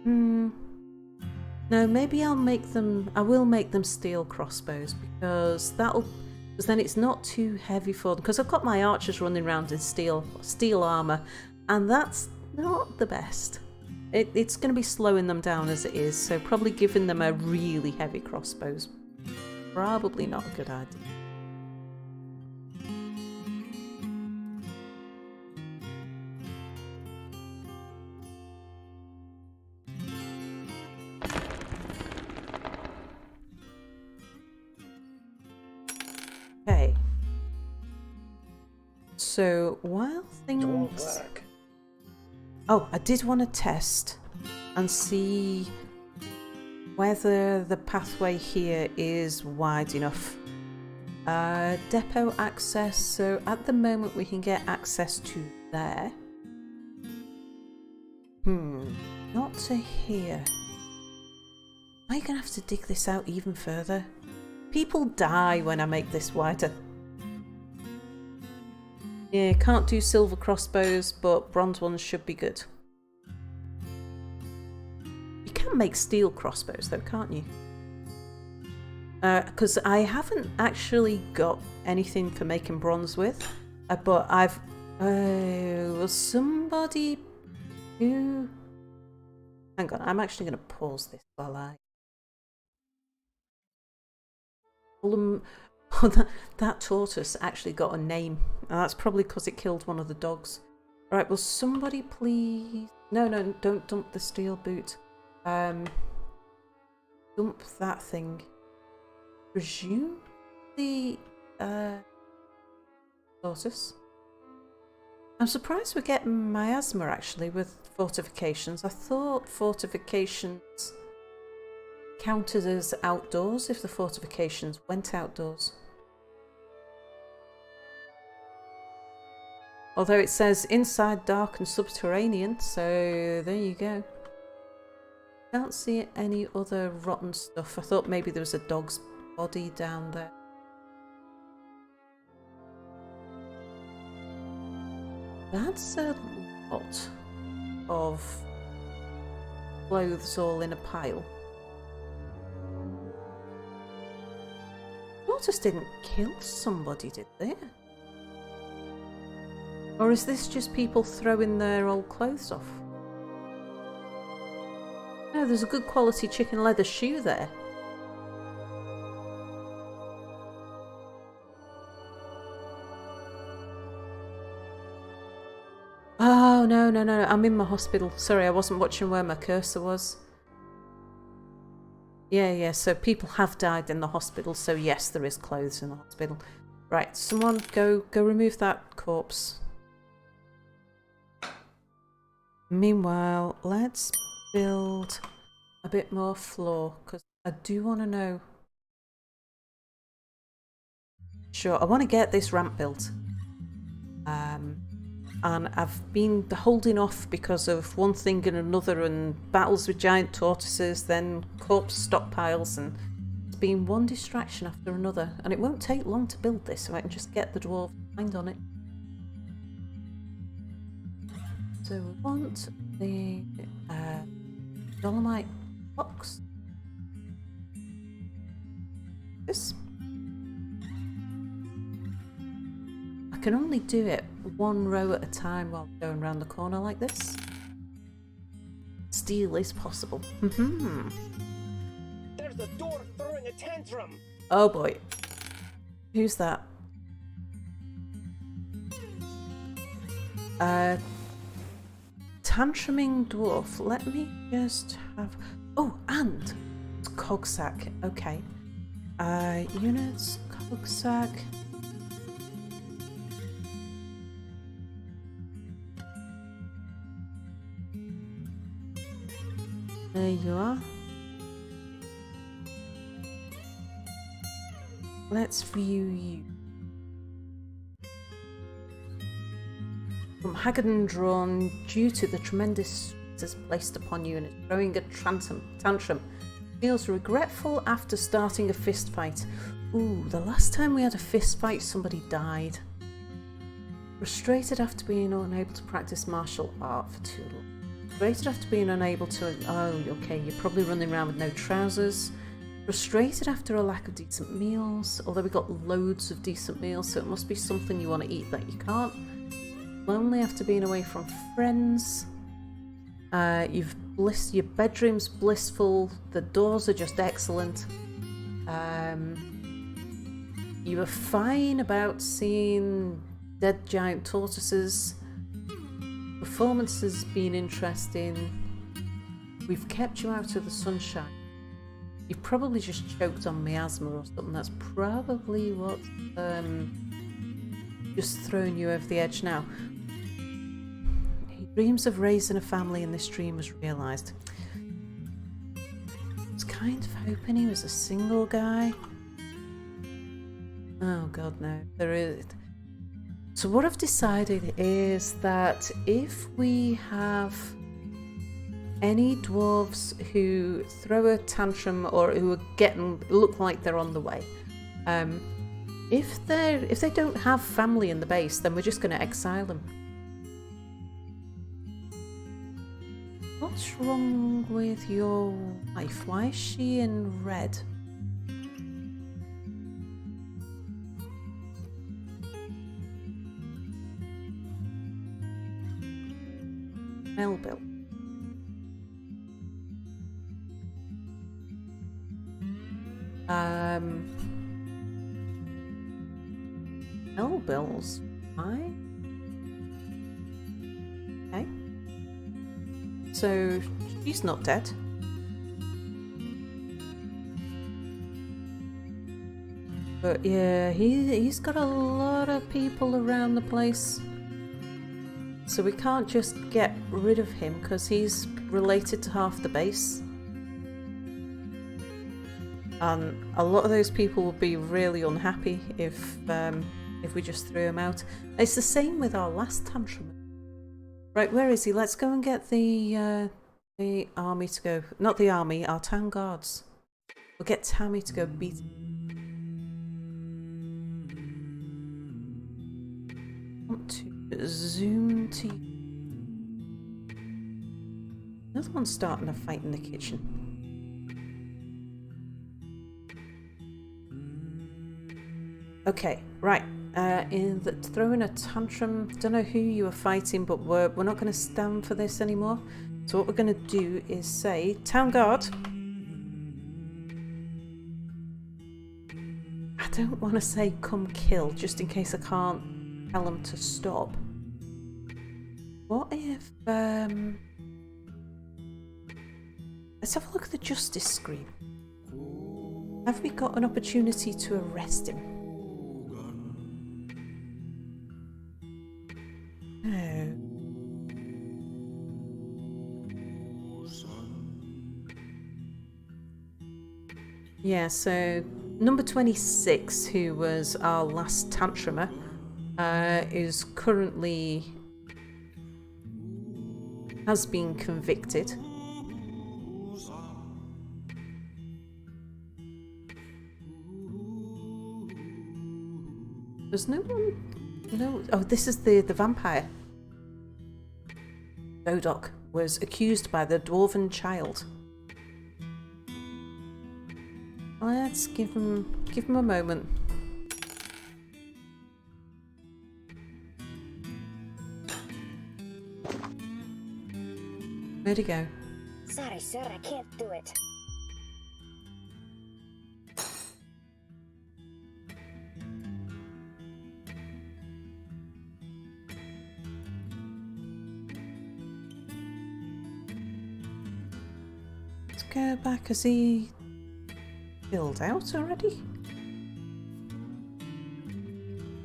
No, maybe I'll make them. I will make them steel crossbows because then it's not too heavy for them. Because I've got my archers running around in steel armor, and that's not the best. It's going to be slowing them down as it is, so probably giving them a really heavy crossbows probably not a good idea. Okay. So while things Don't work. Oh, I did want to test and see whether the pathway here is wide enough. Depot access, so at the moment we can get access to there. Not to here. Am I going to have to dig this out even further? People die when I make this wider. Yeah, can't do silver crossbows, but bronze ones should be good. You can make steel crossbows though, can't you? Because I haven't actually got anything for making bronze with, but I've... was somebody who... Hang on, I'm actually going to pause this while I... Oh, that tortoise actually got a name. And that's probably because it killed one of the dogs. Right, will somebody please... No, don't dump the steel boot. Dump that thing. Resume the tortoise. I'm surprised we're getting miasma actually with fortifications. I thought fortifications counted as outdoors if the fortifications went outdoors. Although it says inside dark and subterranean, so there you go. Can't see any other rotten stuff. I thought maybe there was a dog's body down there. That's a lot of clothes all in a pile. Tortoise didn't kill somebody, did they? Or is this just people throwing their old clothes off? No, there's a good quality chicken leather shoe there. Oh, no, I'm in my hospital. Sorry, I wasn't watching where my cursor was. Yeah, so people have died in the hospital, so yes, there is clothes in the hospital. Right, someone go remove that corpse. Meanwhile, let's build a bit more floor, because I do want to know Sure, I want to get this ramp built. And I've been holding off because of one thing and another, and battles with giant tortoises, then corpse stockpiles, and it's been one distraction after another. And it won't take long to build this, so I can just get the dwarf mind on it. So we want the dolomite box. This. I can only do it one row at a time while going around the corner like this. Steel is possible. There's the dwarf throwing a tantrum. Oh boy. Who's that? Tantruming dwarf. Let me just have... Oh, and Cogsack. Okay. Units, Cogsack. There you are. Let's view you. From haggard and drawn due to the tremendous stress placed upon you and it's throwing a tantrum. Feels regretful after starting a fist fight. Ooh, the last time we had a fist fight, somebody died. Frustrated after being unable to practice martial art for too long. Frustrated after being unable to... Oh, okay, you're probably running around with no trousers. Frustrated after a lack of decent meals, although we got loads of decent meals, so it must be something you want to eat that you can't. Lonely after being away from friends. Your bedroom's blissful. The doors are just excellent. You were fine about seeing dead giant tortoises. Performance has been interesting. We've kept you out of the sunshine. You've probably just choked on miasma or something. That's probably what's just throwing you over the edge now. He dreams of raising a family and this dream was realised. I was kind of hoping he was a single guy. Oh god, no. There is... So what I've decided is that if we have any dwarves who throw a tantrum or who are look like they're on the way, if they don't have family in the base, then we're just going to exile them. What's wrong with your wife? Why is she in red? Melville. Melville's fine. Okay. So she's not dead. But yeah, he's got a lot of people around the place. So we can't just get rid of him because he's related to half the base. And a lot of those people would be really unhappy if we just threw him out. It's the same with our last tantrum. Right, where is he? Let's go and get the army to go. Not the army, our town guards. We'll get Tammy to go beat him. Want to zoom to you. Another one's starting a fight in the kitchen. Okay, right. Throwing a tantrum. Don't know who you were fighting, but we're not going to stand for this anymore. So what we're going to do is say, Town Guard. I don't want to say come kill, just in case I can't tell them to stop. What if... Let's have a look at the justice screen. Have we got an opportunity to arrest him? No. Yeah, so number 26, who was our last tantrumer, is currently... has been convicted. There's no one... No... Oh, this is the vampire. Dodoc was accused by the dwarven child. Let's give him a moment. Where'd he go? Sorry, sir, I can't do it. Let's go back. Has he filled out already?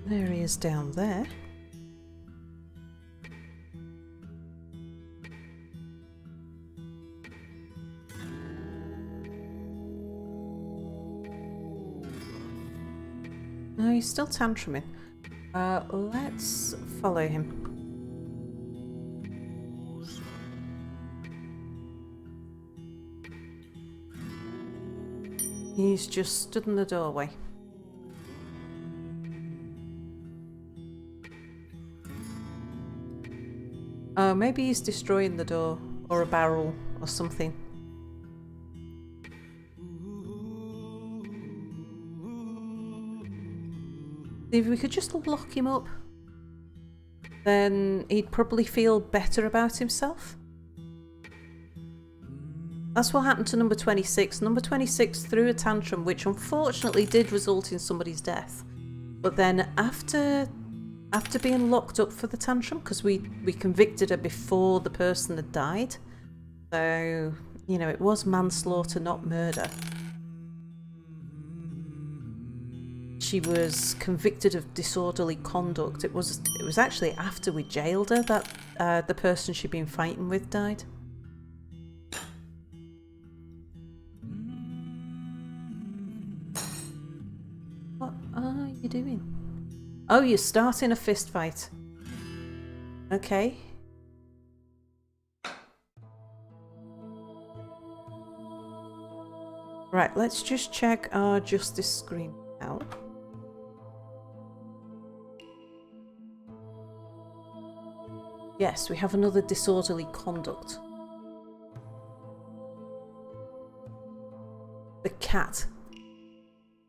There he is down there. No, he's still tantruming. Let's follow him. He's just stood in the doorway. Oh, maybe he's destroying the door or a barrel or something. If we could just lock him up, then he'd probably feel better about himself. That's what happened to number 26. Number 26 threw a tantrum, which unfortunately did result in somebody's death. But then after being locked up for the tantrum, because we convicted her before the person had died, so, you know, it was manslaughter, not murder. She was convicted of disorderly conduct. It was actually after we jailed her that the person she'd been fighting with died. What are you doing? Oh, you're starting a fist fight. Okay. Right, let's just check our justice screen now. Yes, we have another disorderly conduct. The cat.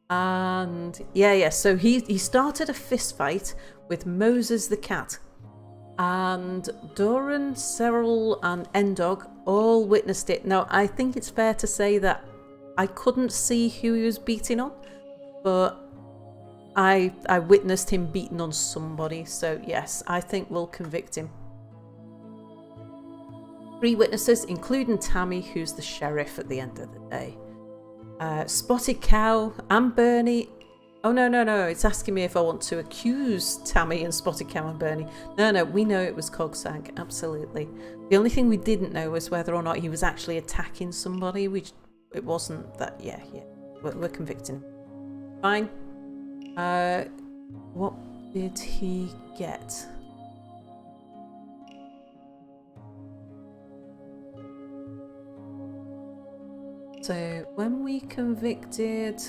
And yeah, so he started a fist fight with Moses the cat. And Doran, Cyril and Endog all witnessed it. Now, I think it's fair to say that I couldn't see who he was beating on, but I witnessed him beating on somebody. So yes, I think we'll convict him. 3 witnesses, including Tammy, who's the sheriff at the end of the day. Spotted Cow and Bernie. Oh, no. It's asking me if I want to accuse Tammy and Spotted Cow and Bernie. No, we know it was Cogsag, absolutely. The only thing we didn't know was whether or not he was actually attacking somebody. It wasn't that, yeah. We're convicting him. Fine. What did he get? So when we convicted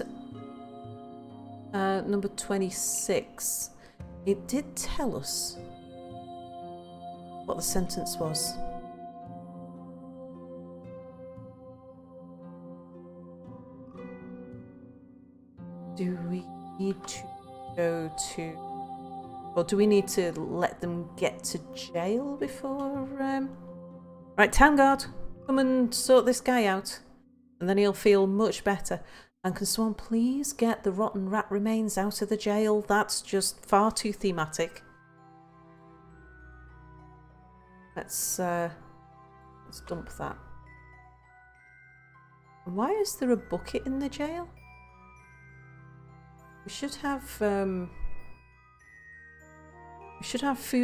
number 26, it did tell us what the sentence was. Do we need to go to, or do we need to let them get to jail before? Right, Town Guard, come and sort this guy out. And then he'll feel much better. And can someone please get the rotten rat remains out of the jail? That's just far too thematic. Let's dump that. And why is there a bucket in the jail? We should have food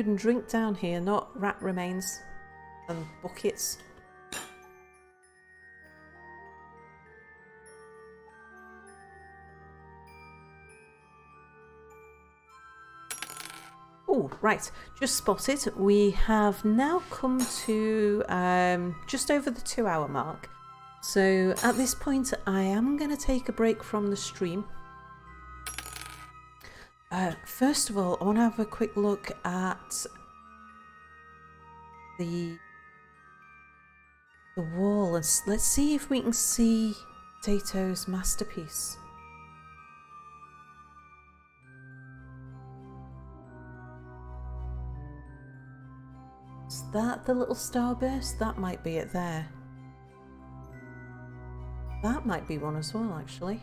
and drink down here, not rat remains and buckets. Oh, right. Just spotted. We have now come to just over the 2-hour mark. So at this point, I am going to take a break from the stream. First of all, I want to have a quick look at the wall, and let's see if we can see Potato's masterpiece. Is that the little starburst? That might be it there. That might be one as well, actually.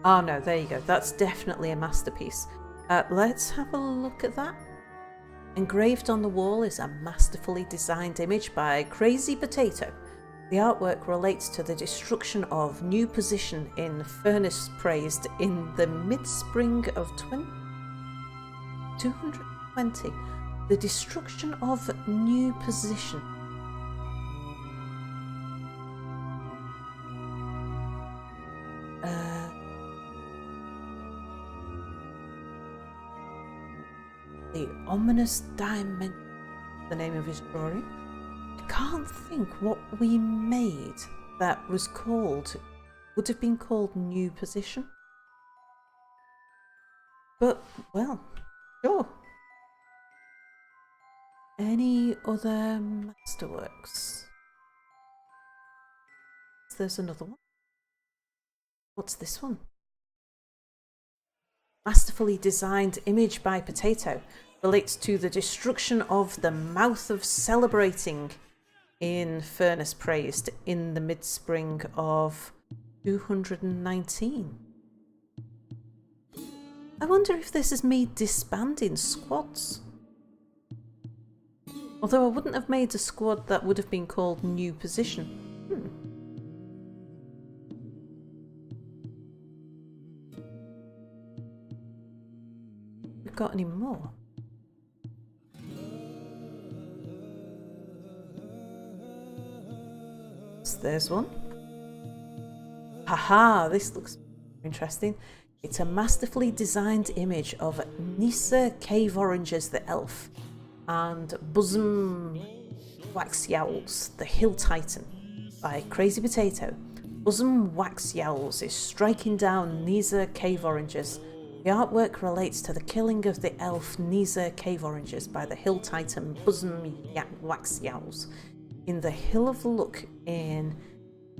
Oh no, there you go. That's definitely a masterpiece. Let's have a look at that. Engraved on the wall is a masterfully designed image by Crazy Potato. The artwork relates to the destruction of new position in furnace praised in the mid-spring of 220. The destruction of new position. The ominous dimension, the name of his drawing. I can't think what we made that was called, would have been called new position. But, well, sure. Any other masterworks? There's another one. What's this one? Masterfully designed image by Potato relates to the destruction of the mouth of celebrating in furnace praised in the mid-spring of 219. I wonder if this is me disbanding squads. Although I wouldn't have made a squad that would have been called new position. Got any more? So there's one. Haha, this looks interesting. It's a masterfully designed image of Nisa Cave Oranges the Elf and Bosom Wax Yowls the Hill Titan by Crazy Potato. Bosom Wax Yowls is striking down Nisa Cave Oranges. The artwork relates to the killing of the elf Nisa Cave Oranges by the Hill Titan Bosom Wax Yowls in the Hill of Luck in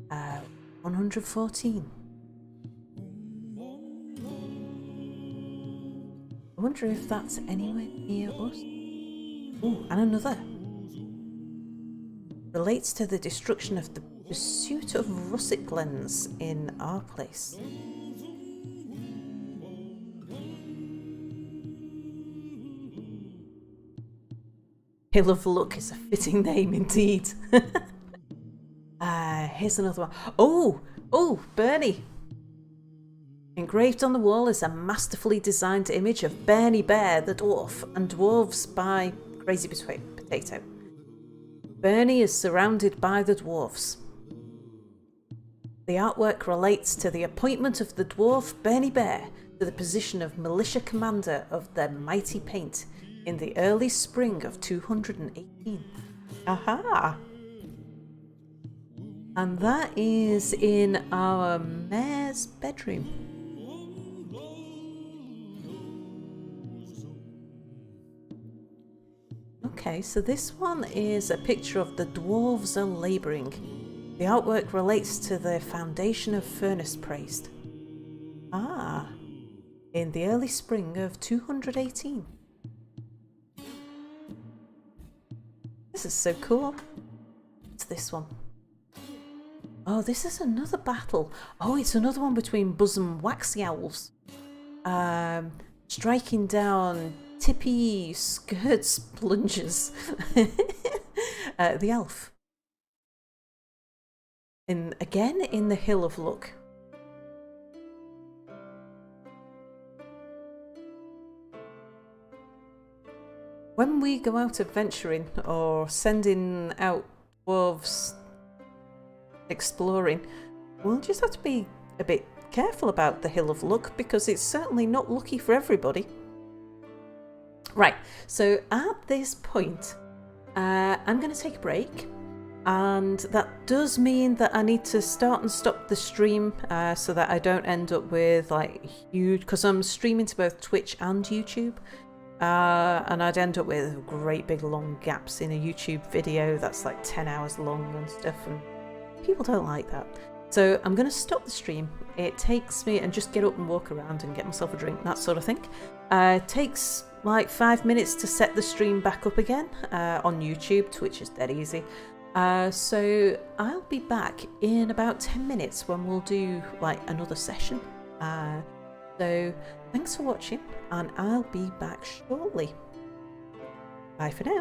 114. I wonder if that's anywhere near us. Oh, and another. Relates to the destruction of the pursuit of russet glens in our place. Hill of Luck is a fitting name indeed. Here's another one. Oh, Bernie. Engraved on the wall is a masterfully designed image of Bernie Bear the Dwarf and Dwarves by Crazy Potato. Bernie is surrounded by the dwarfs. The artwork relates to the appointment of the dwarf Bernie Bear to the position of militia commander of the Mighty Paint in the early spring of 218. Aha! And that is in our mayor's bedroom. Okay, so this one is a picture of the dwarves are labouring. The artwork relates to the foundation of furnace praised. Ah, in the early spring of 218. This is so cool. What's this one? Oh, this is another battle. Oh, it's another one between Bosom Wax Yowls. Striking down Tippy Skirts Plungers. The elf. Again in the Hill of Luck. When we go out adventuring or sending out dwarves exploring, we'll just have to be a bit careful about the Hill of Luck, because it's certainly not lucky for everybody. Right, so at this point, I'm going to take a break, and that does mean that I need to start and stop the stream so that I don't end up with like huge, because I'm streaming to both Twitch and YouTube, and I'd end up with great big long gaps in a YouTube video that's like 10 hours long and stuff, and people don't like that. So I'm going to stop the stream. It takes me, and just get up and walk around and get myself a drink, that sort of thing. It takes like 5 minutes to set the stream back up again on YouTube. Twitch is dead easy. So I'll be back in about 10 minutes when we'll do like another session. So thanks for watching, and I'll be back shortly. Bye for now.